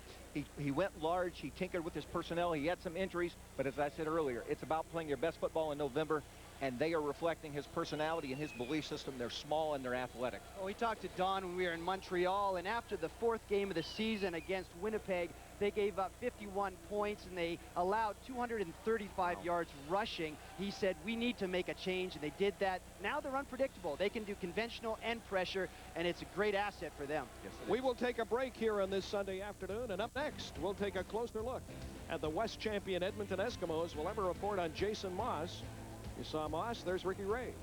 He went large. He tinkered with his personnel. He had some injuries. But as I said earlier, it's about playing your best football in November, and they are reflecting his personality and his belief system. They're small and they're athletic. Oh, we talked to Don when we were in Montreal, and after the 4th game of the season against Winnipeg, they gave up 51 points and they allowed 235 yards rushing. He said, we need to make a change, and they did that. Now they're unpredictable. They can do conventional and pressure, and it's a great asset for them. Yes, we will take a break here on this Sunday afternoon, and up next, we'll take a closer look at the West champion Edmonton Eskimos. We'll have a report on Jason Moss. You saw Moss, there's Ricky Ray.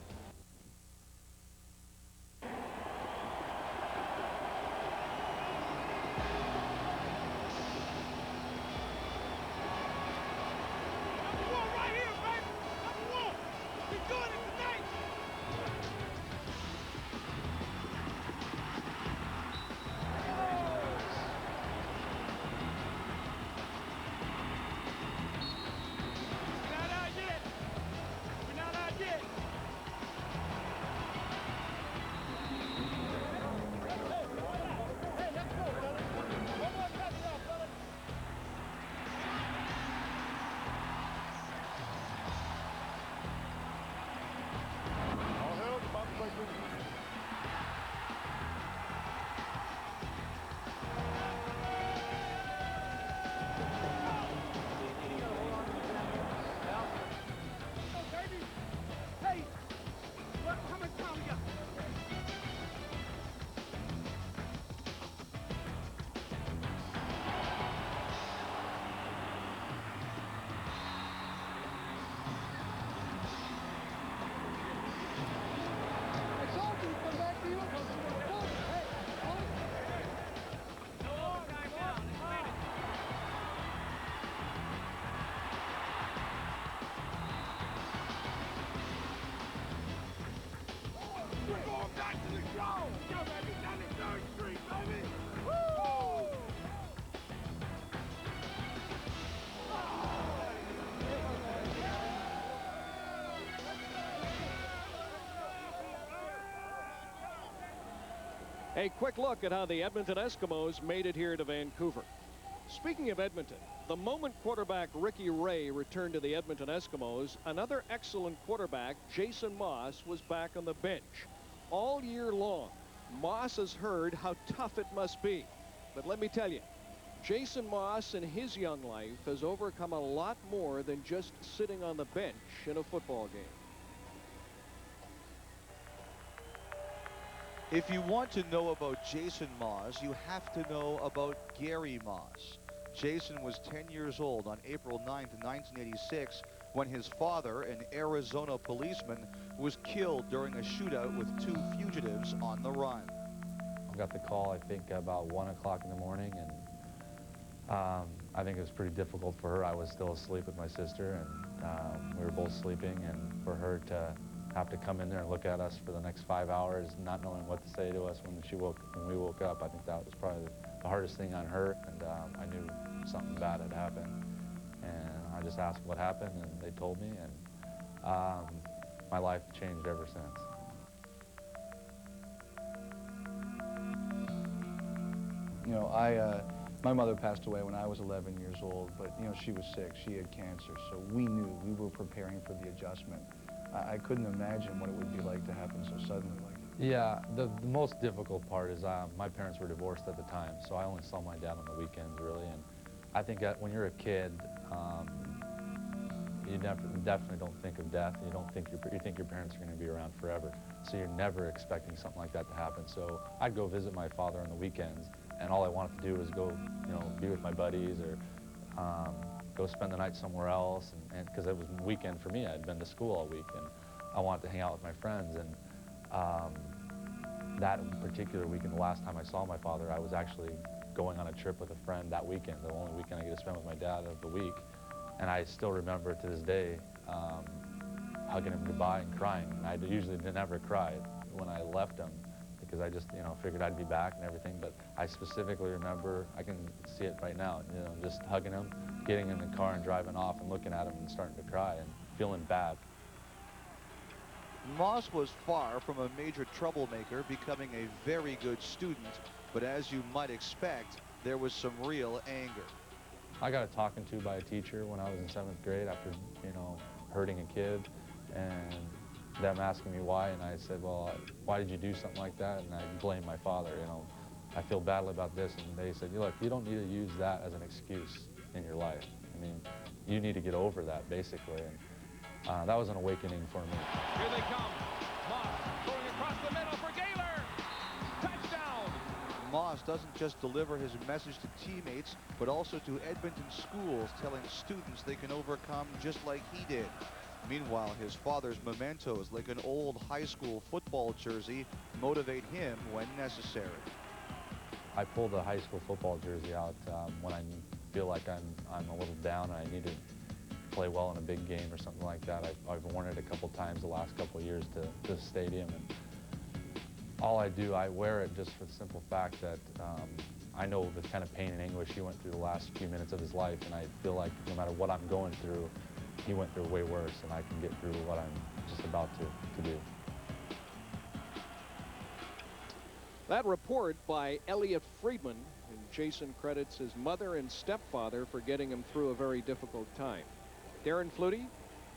A quick look at how the Edmonton Eskimos made it here to Vancouver. Speaking of Edmonton, the moment quarterback Ricky Ray returned to the Edmonton Eskimos, another excellent quarterback, Jason Maas, was back on the bench. All year long, Maas has heard how tough it must be. But let me tell you, Jason Maas in his young life has overcome a lot more than just sitting on the bench in a football game. If you want to know about Jason Maas, you have to know about Gary Maas. Jason was 10 years old on April 9th, 1986, when his father, an Arizona policeman, was killed during a shootout with two fugitives on the run. I got the call, I think, about 1 o'clock in the morning, and I think it was pretty difficult for her. I was still asleep with my sister, and we were both sleeping, and for her to have to come in there and look at us for the next 5 hours, not knowing what to say to us when we woke up, I think that was probably the hardest thing on her, and I knew something bad had happened. And I just asked what happened, and they told me, and my life changed ever since. You know, my mother passed away when I was 11 years old, but, you know, she was sick. She had cancer, so we knew we were preparing for the adjustment. I couldn't imagine what it would be like to happen so suddenly like that. Yeah, the most difficult part is my parents were divorced at the time, so I only saw my dad on the weekends, really. And I think that when you're a kid, you definitely don't think of death. You think your parents are going to be around forever, so you're never expecting something like that to happen. So I'd go visit my father on the weekends, and all I wanted to do was go, you know, be with my buddies or go spend the night somewhere else, and because it was a weekend for me. I'd been to school all week, and I wanted to hang out with my friends. And that particular weekend, the last time I saw my father, I was actually going on a trip with a friend that weekend, the only weekend I get to spend with my dad of the week. And I still remember to this day hugging him goodbye and crying. And I usually never cried when I left him because I just, you know, figured I'd be back and everything. But I specifically remember, I can see it right now, you know, just hugging him, getting in the car and driving off and looking at him and starting to cry and feeling bad. Maas was far from a major troublemaker, becoming a very good student, but as you might expect, there was some real anger. I got a talking to by a teacher when I was in 7th grade after, you know, hurting a kid, and them asking me why, and I said, well, why did you do something like that? And I blamed my father, you know. I feel badly about this, and they said, look, you don't need to use that as an excuse in your life. I mean, you need to get over that, basically. And that was an awakening for me. Here they come. Maas going across the middle for Gaylor. Touchdown. Maas doesn't just deliver his message to teammates, but also to Edmonton schools, telling students they can overcome just like he did. Meanwhile, his father's mementos, like an old high school football jersey, motivate him when necessary. I pull the high school football jersey out when I feel like I'm a little down and I need to play well in a big game or something like that. I've worn it a couple times the last couple of years to the stadium, and all I do, I wear it just for the simple fact that I know the kind of pain and anguish he went through the last few minutes of his life, and I feel like no matter what I'm going through, he went through way worse, and I can get through what I'm just about to do. That report by Elliot Friedman, and Jason credits his mother and stepfather for getting him through a very difficult time. Darren Flutie,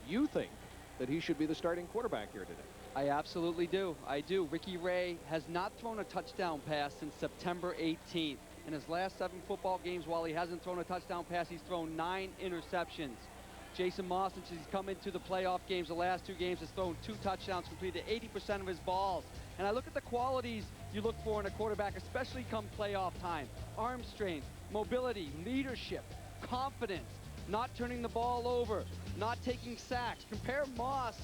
you think that he should be the starting quarterback here today? I absolutely do. I do. Ricky Ray has not thrown a touchdown pass since September 18th. In his last 7 football games, while he hasn't thrown a touchdown pass, he's thrown 9 interceptions. Jason Maas, since he's come into the playoff games, the last 2 games, has thrown 2 touchdowns, completed 80% of his balls. And I look at the qualities you look for in a quarterback, especially come playoff time. Arm strength, mobility, leadership, confidence, not turning the ball over, not taking sacks. Compare Maas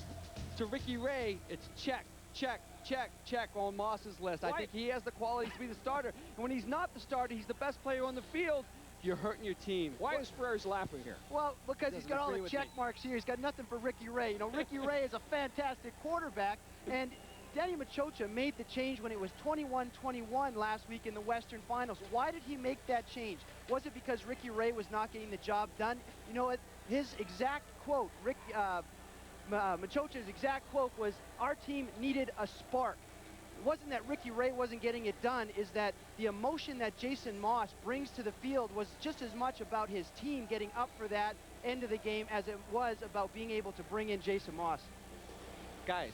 to Ricky Ray, it's check, check, check, check on Maas's list. I think he has the qualities to be the starter. And when he's not the starter, he's the best player on the field, you're hurting your team. Why is Ferrers laughing here? Well, because he's got all the check marks here. He's got nothing for Ricky Ray. You know, Ricky Ray is a fantastic quarterback, and Danny Machocha made the change when it was 21-21 last week in the Western Finals. Why did he make that change? Was it because Ricky Ray was not getting the job done? You know what? His exact quote, Machocha's exact quote was, our team needed a spark. It wasn't that Ricky Ray wasn't getting it done, is that the emotion that Jason Moss brings to the field was just as much about his team getting up for that end of the game as it was about being able to bring in Jason Moss. Guys,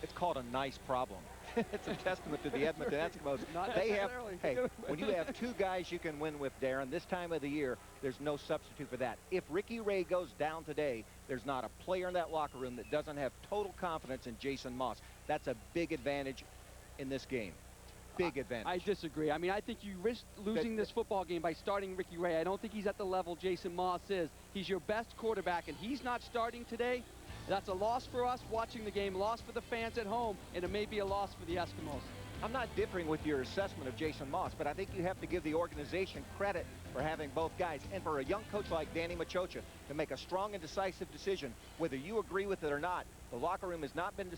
it's called a nice problem. It's a testament to the Edmonton Eskimos. Not They have, necessarily. hey, when you have two guys you can win with, Darren, this time of the year, there's no substitute for that. If Ricky Ray goes down today, there's not a player in that locker room that doesn't have total confidence in Jason Moss. That's a big advantage in this game. Big advantage. I disagree. I mean, I think you risk losing this football game by starting Ricky Ray. I don't think he's at the level Jason Moss is. He's your best quarterback, and he's not starting today. That's a loss for us watching the game, loss for the fans at home, and it may be a loss for the Eskimos. I'm not differing with your assessment of Jason Moss, but I think you have to give the organization credit for having both guys, and for a young coach like Danny Machocha to make a strong and decisive decision, whether you agree with it or not. The locker room has not been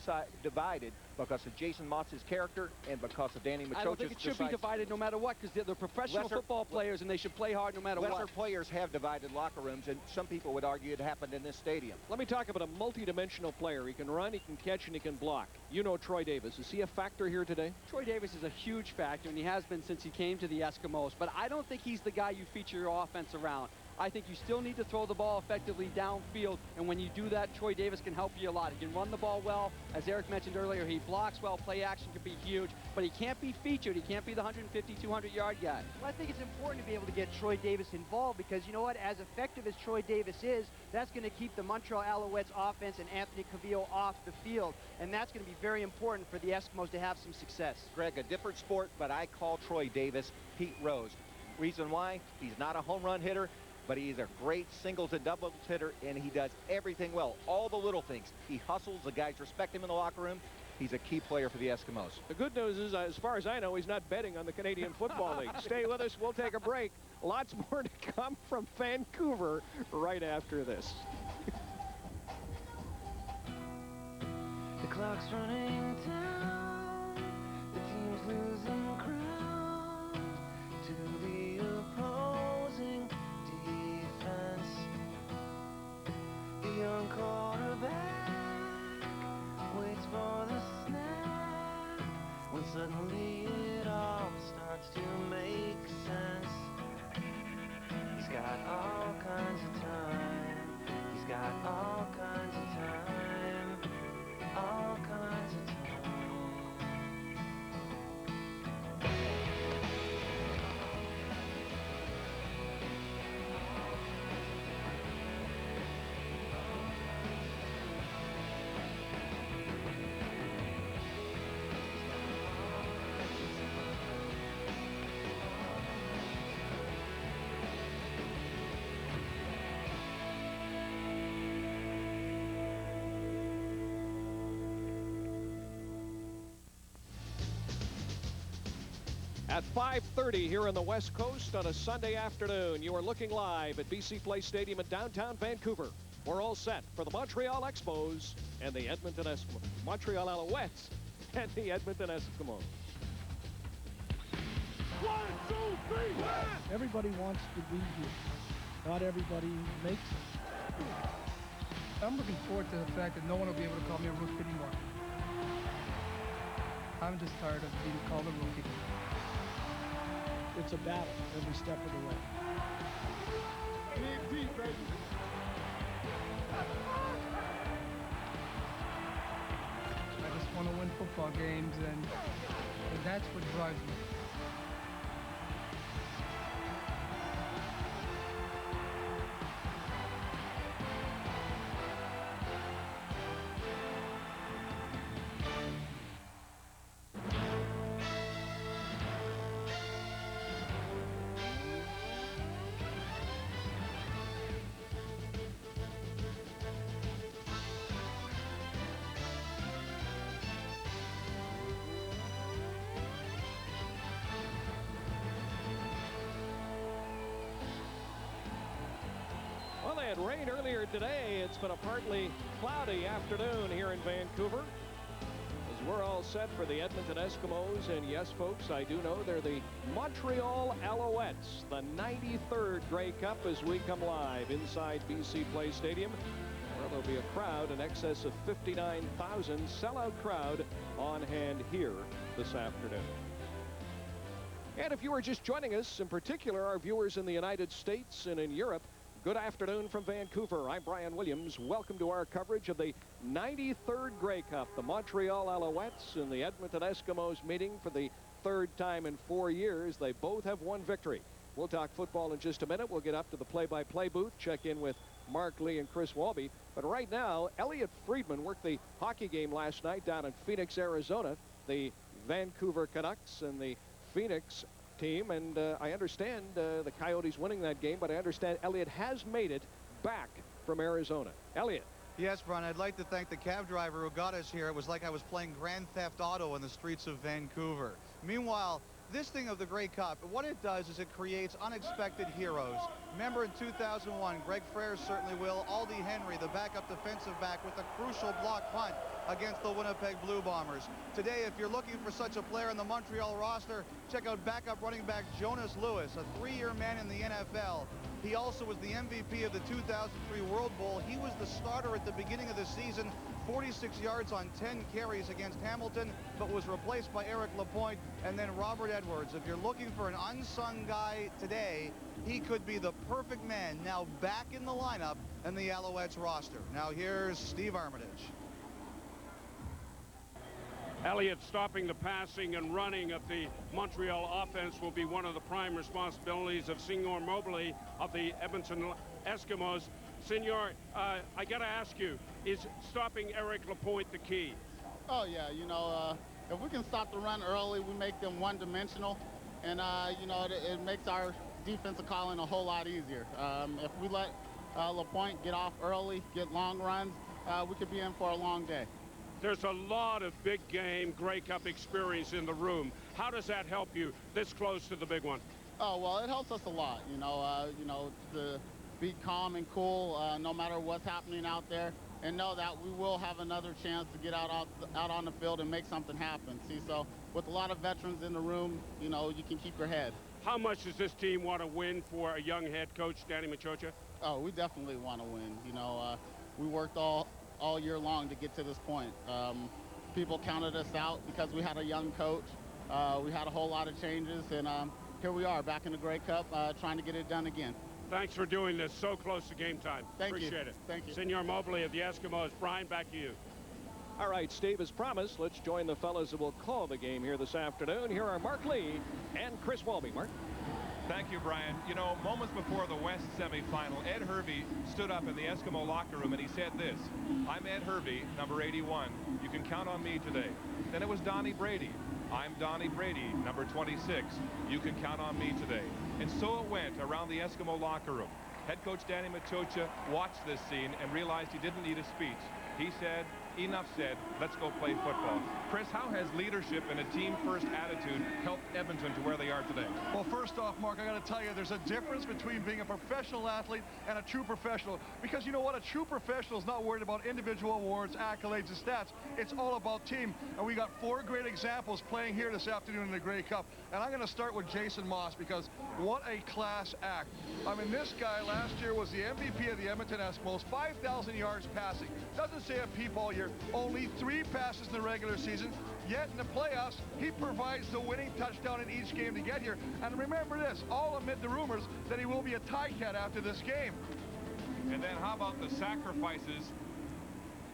divided because of Jason Moss's character and because of Danny Machocha's I don't think it should be divided no matter what, because they're professional football players and they should play hard no matter what. Lesser players have divided locker rooms, and some people would argue it happened in this stadium. Let me talk about a multi-dimensional player. He can run, he can catch, and he can block. You know Troy Davis. Is he a factor here today? Troy Davis is a huge factor, and he has been since he came to the Eskimos, but I don't think he's the guy you feature your offense around. I think you still need to throw the ball effectively downfield, and when you do that, Troy Davis can help you a lot. He can run the ball well. As Eric mentioned earlier, he blocks well. Play action can be huge, but he can't be featured. He can't be the 150, 200-yard guy. Well, I think it's important to be able to get Troy Davis involved because, you know what, as effective as Troy Davis is, that's going to keep the Montreal Alouettes offense and Anthony Calvillo off the field, and that's going to be very important for the Eskimos to have some success. Greg, a different sport, but I call Troy Davis Pete Rose. Reason why? He's not a home run hitter, but he's a great singles and doubles hitter, and he does everything well. All the little things. He hustles. The guys respect him in the locker room. He's a key player for the Eskimos. The good news is, as far as I know, he's not betting on the Canadian Football League. Stay with us. We'll take a break. Lots more to come from Vancouver right after this. The clock's running down. The team's losing ground to the opposing defense. The young quarterback waits for the snap when suddenly it all starts to make sense. He's got all kinds of time. He's got all kinds of time. All kinds of time. At 5:30 here on the West Coast on a Sunday afternoon, you are looking live at BC Place Stadium in downtown Vancouver. We're all set for the Montreal Expos and the Edmonton Eskimos. Montreal Alouettes and the Edmonton Eskimos. 1, 2, 3, Everybody wants to be here. Not everybody makes it. I'm looking forward to the fact that no one will be able to call me a rookie anymore. I'm just tired of being called a rookie. It's a battle every step of the way. Big D, baby. I just want to win football games, and that's what drives me. Well, they had rain earlier today. It's been a partly cloudy afternoon here in Vancouver. As we're all set for the Edmonton Eskimos. And yes, folks, I do know they're the Montreal Alouettes, the 93rd Grey Cup as we come live inside BC Place Stadium. We're There'll be a crowd in excess of 59,000, sellout crowd on hand here this afternoon. And if you are just joining us, in particular our viewers in the United States and in Europe, good afternoon from Vancouver. I'm Brian Williams. Welcome to our coverage of the 93rd Grey Cup. The Montreal Alouettes and the Edmonton Eskimos meeting for the third time in 4 years. They both have one victory. We'll talk football in just a minute. We'll get up to the play-by-play booth, check in with Mark Lee and Chris Walby. But right now, Elliot Friedman worked the hockey game last night down in Phoenix, Arizona. The Vancouver Canucks and the Phoenix team, and I understand the Coyotes winning that game, but I understand Elliot has made it back from Arizona. Elliot. Yes, Brian, I'd like to thank the cab driver who got us here. It was like I was playing Grand Theft Auto in the streets of Vancouver. Meanwhile, this thing of the Grey Cup, what it does is it creates unexpected heroes. Remember in 2001, Greg Frere certainly will. Aldi Henry, the backup defensive back with a crucial block punt against the Winnipeg Blue Bombers. Today, if you're looking for such a player in the Montreal roster, check out backup running back Jonas Lewis, a 3-year man in the NFL. He also was the MVP of the 2003 World Bowl. He was the starter at the beginning of the season, 46 yards on 10 carries against Hamilton, but was replaced by Eric Lapointe and then Robert Edwards. If you're looking for an unsung guy today, he could be the perfect man now back in the lineup in the Alouettes roster. Now here's Steve Armitage. Elliott stopping the passing and running of the Montreal offense will be one of the prime responsibilities of Senor Mobley of the Edmonton Eskimos. Senor, I got to ask you, is stopping Eric Lapointe the key? Oh, yeah. You know, if we can stop the run early, we make them one-dimensional. And, you know, it makes our defensive calling a whole lot easier. If we let Lapointe get off early, get long runs, we could be in for a long day. There's a lot of big game Grey Cup experience in the room. How does that help you this close to the big one? Oh, well, it helps us a lot, you know, to be calm and cool no matter what's happening out there, and know that we will have another chance to get out on the field and make something happen. See, so with a lot of veterans in the room, you know, you can keep your head. How much does this team want to win for a young head coach, Danny Machocha? Oh, we definitely want to win. You know, we worked all year long to get to this point. People counted us out because we had a young coach. We had a whole lot of changes, and here we are back in the Grey Cup trying to get it done again. Thanks for doing this so close to game time. Appreciate it. Thank you. Senor Mobley of the Eskimos. Brian, back to you. All right, Steve, as promised, let's join the fellas that will call the game here this afternoon. Here are Mark Lee and Chris Walby. Mark. Thank you, Brian. You know, moments before the West semifinal, Ed Hervey stood up in the Eskimo locker room and he said this: "I'm Ed Hervey, number 81. You can count on me today." Then it was Donnie Brady. "I'm Donnie Brady, number 26. You can count on me today." And so it went around the Eskimo locker room. Head coach Danny Machocha watched this scene and realized he didn't need a speech. He said, "Enough said, let's go play football." Chris, how has leadership and a team-first attitude helped Edmonton to where they are today? Well, first off, Mark, I got to tell you, there's a difference between being a professional athlete and a true professional. Because you know what? A true professional is not worried about individual awards, accolades, and stats. It's all about team. And we got 4 great examples playing here this afternoon in the Grey Cup. And I'm going to start with Jason Maas, because what a class act. I mean, this guy last year was the MVP of the Edmonton Eskimos, 5,000 yards passing. Doesn't say a peep all year. Only 3 passes in the regular season. Yet in the playoffs, he provides the winning touchdown in each game to get here. And remember this, all amid the rumors that he will be a tie cat after this game. And then how about the sacrifices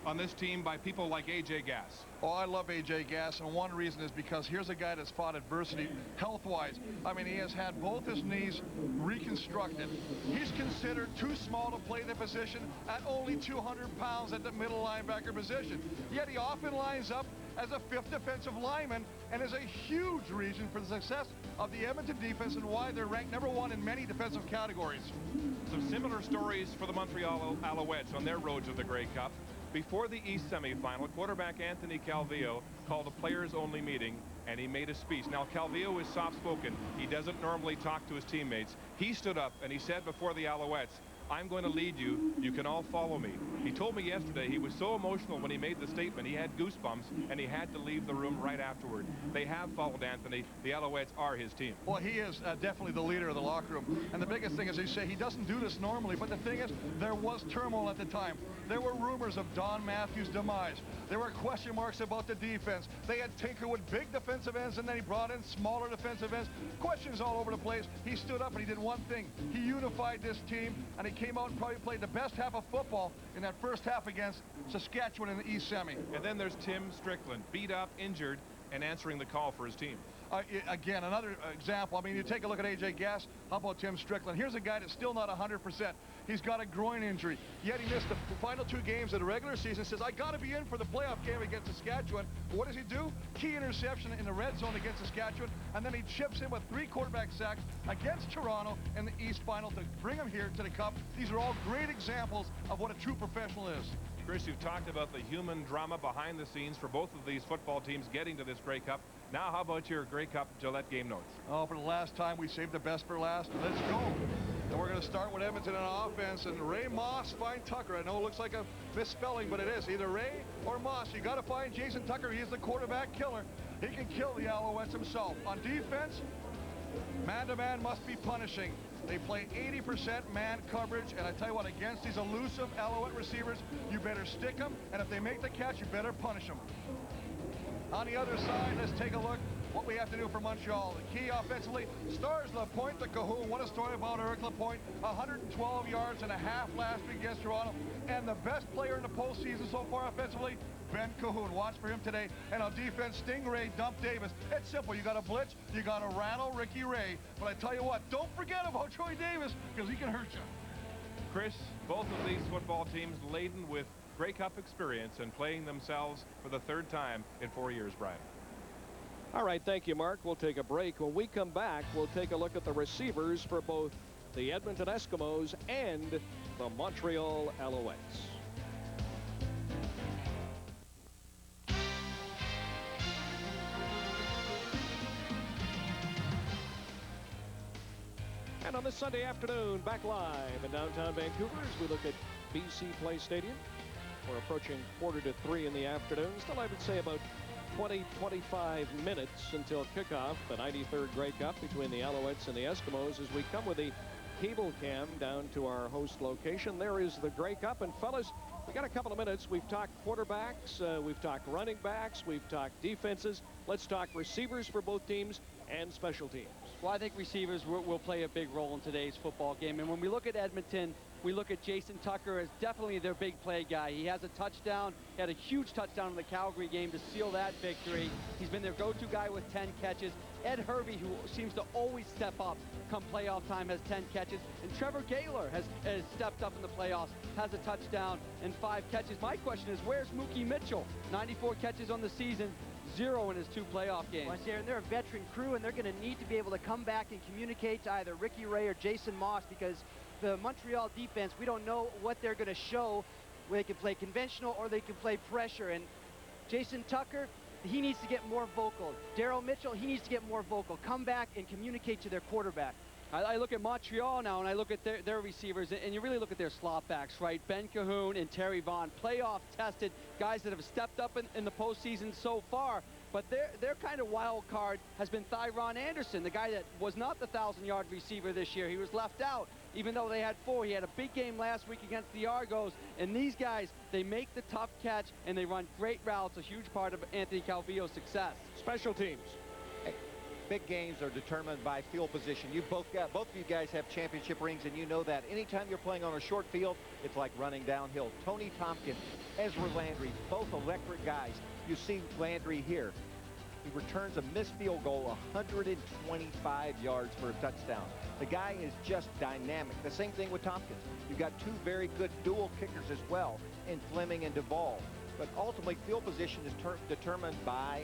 on this team by people like A.J. Gass? Oh, I love A.J. Gass, and one reason is because here's a guy that's fought adversity health-wise. I mean, he has had both his knees reconstructed. He's considered too small to play the position at only 200 pounds at the middle linebacker position. Yet he often lines up as a 5th defensive lineman and is a huge reason for the success of the Edmonton defense and why they're ranked #1 in many defensive categories. Some similar stories for the Montreal Alouettes on their road to the Grey Cup. Before the East semifinal, quarterback Anthony Calvillo called a players-only meeting, and he made a speech. Now, Calvillo is soft-spoken. He doesn't normally talk to his teammates. He stood up and he said before the Alouettes, I'm going to lead you. You can all follow me. He told me yesterday he was so emotional when he made the statement. He had goosebumps, and he had to leave the room right afterward. They have followed Anthony. The Alouettes are his team. Well, he is definitely the leader of the locker room. And the biggest thing is, they say he doesn't do this normally, but the thing is, there was turmoil at the time. There were rumors of Don Matthews' demise. There were question marks about the defense. They had Tinker with big defensive ends, and then he brought in smaller defensive ends. Questions all over the place. He stood up and he did one thing. He unified this team, and he came out and probably played the best half of football in that first half against Saskatchewan in the East Semi. And then there's Tim Strickland, beat up, injured, and answering the call for his team. Again, another example. I mean, you take a look at A.J. Gass. How about Tim Strickland? Here's a guy that's still not 100%. He's got a groin injury, yet he missed the final 2 games of the regular season. Says, I got to be in for the playoff game against Saskatchewan. But what does he do? Key interception in the red zone against Saskatchewan, and then he chips in with 3 quarterback sacks against Toronto in the East Final to bring him here to the Cup. These are all great examples of what a true professional is. Chris, you've talked about the human drama behind the scenes for both of these football teams getting to this Grey Cup. Now, how about your Grey Cup Gillette game notes? Oh, for the last time, we saved the best for last. Let's go. And we're going to start with Edmonton on offense. And Ray Moss find Tucker. I know it looks like a misspelling, but it is either Ray or Moss. You got to find Jason Tucker. He is the quarterback killer. He can kill the Alouettes himself. On defense, man-to-man must be punishing. They play 80% man coverage, and I tell you what, against these elusive Alouette receivers, you better stick them, and if they make the catch, you better punish them. On the other side, let's take a look what we have to do for Montreal. The key offensively, Stars Lapointe to Cahoon. What a story about Eric Lapointe. 112 yards and a half last week against Toronto. And the best player in the postseason so far offensively, Ben Cahoon. Watch for him today. And on defense, Stingray, Dump Davis. It's simple. You got to blitz. You got to rattle Ricky Ray. But I tell you what, don't forget about Troy Davis, because he can hurt you. Chris, both of these football teams laden with Grey Cup experience and playing themselves for the 3rd time in 4 years, Brian. All right, thank you, Mark. We'll take a break. When we come back, we'll take a look at the receivers for both the Edmonton Eskimos and the Montreal Alouettes. And on this Sunday afternoon, back live in downtown Vancouver as we look at BC Place Stadium. We're approaching 2:45 in the afternoon. Still, I would say about 20-25 minutes until kickoff, the 93rd Grey Cup between the Alouettes and the Eskimos, as we come with the cable cam down to our host location. There is the Grey Cup. And fellas, we got a couple of minutes. We've talked quarterbacks, we've talked running backs, we've talked defenses. Let's talk receivers for both teams and special teams. Well, I think receivers will play a big role in today's football game. And when we look at Edmonton, we look at Jason Tucker as definitely their big play guy. He has a touchdown. He had a huge touchdown in the Calgary game to seal that victory. He's been their go-to guy with 10 catches. Ed Hervey, who seems to always step up come playoff time, has 10 catches. And Trevor Gaylor has stepped up in the playoffs, has a touchdown and 5 catches. My question is, where's Mookie Mitchell? 94 catches on the season, 0 in his 2 playoff games. Well, they're a veteran crew, and they're going to need to be able to come back and communicate to either Ricky Ray or Jason Moss, because the Montreal defense, we don't know what they're going to show. They can play conventional or they can play pressure. And Jason Tucker, he needs to get more vocal. Daryl Mitchell, he needs to get more vocal. Come back and communicate to their quarterback. I look at Montreal now, and I look at their receivers, and you really look at their slot backs, right? Ben Cahoon and Terry Vaughn, playoff-tested guys that have stepped up in the postseason so far. But their kind of wild card has been Thyron Anderson, the guy that was not the 1,000-yard receiver this year. He was left out, even though they had 4. He had a big game last week against the Argos. And these guys, they make the tough catch, and they run great routes, a huge part of Anthony Calvillo's success. Special teams. Big games are determined by field position. Both of you guys have championship rings, and you know that. Anytime you're playing on a short field, it's like running downhill. Tony Tompkins, Ezra Landry, both electric guys. You see Landry here. He returns a missed field goal 125 yards for a touchdown. The guy is just dynamic. The same thing with Tompkins. You've got 2 very good dual kickers as well in Fleming and Duvall. But ultimately, field position is determined by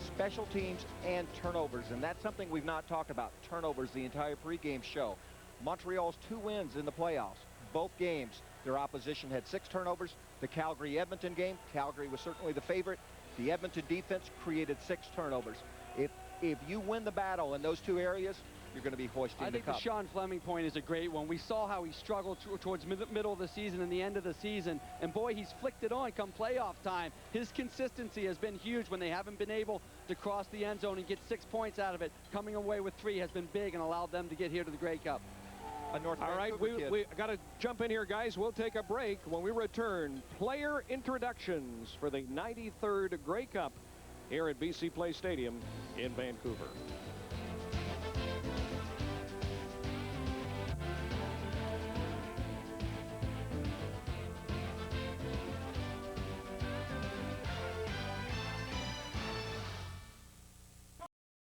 special teams and turnovers, and that's something we've not talked about. Turnovers the entire pregame show. Montreal's 2 wins in the playoffs. Both games, their opposition had 6 turnovers. The Calgary-Edmonton game, Calgary was certainly the favorite. The Edmonton defense created 6 turnovers. If you win the battle in those 2 areas, you're going to be hoisting I think the cup. Sean Fleming point is a great one. We saw how he struggled towards middle of the season and the end of the season, and boy, he's flicked it on come playoff time. His consistency has been huge when they haven't been able to cross the end zone and get 6 points out of it. Coming away with 3 has been big and allowed them to get here to the Grey Cup. All right, we got to jump in here, guys. We'll take a break. When we return, player introductions for the 93rd Grey Cup here at BC Place Stadium in Vancouver.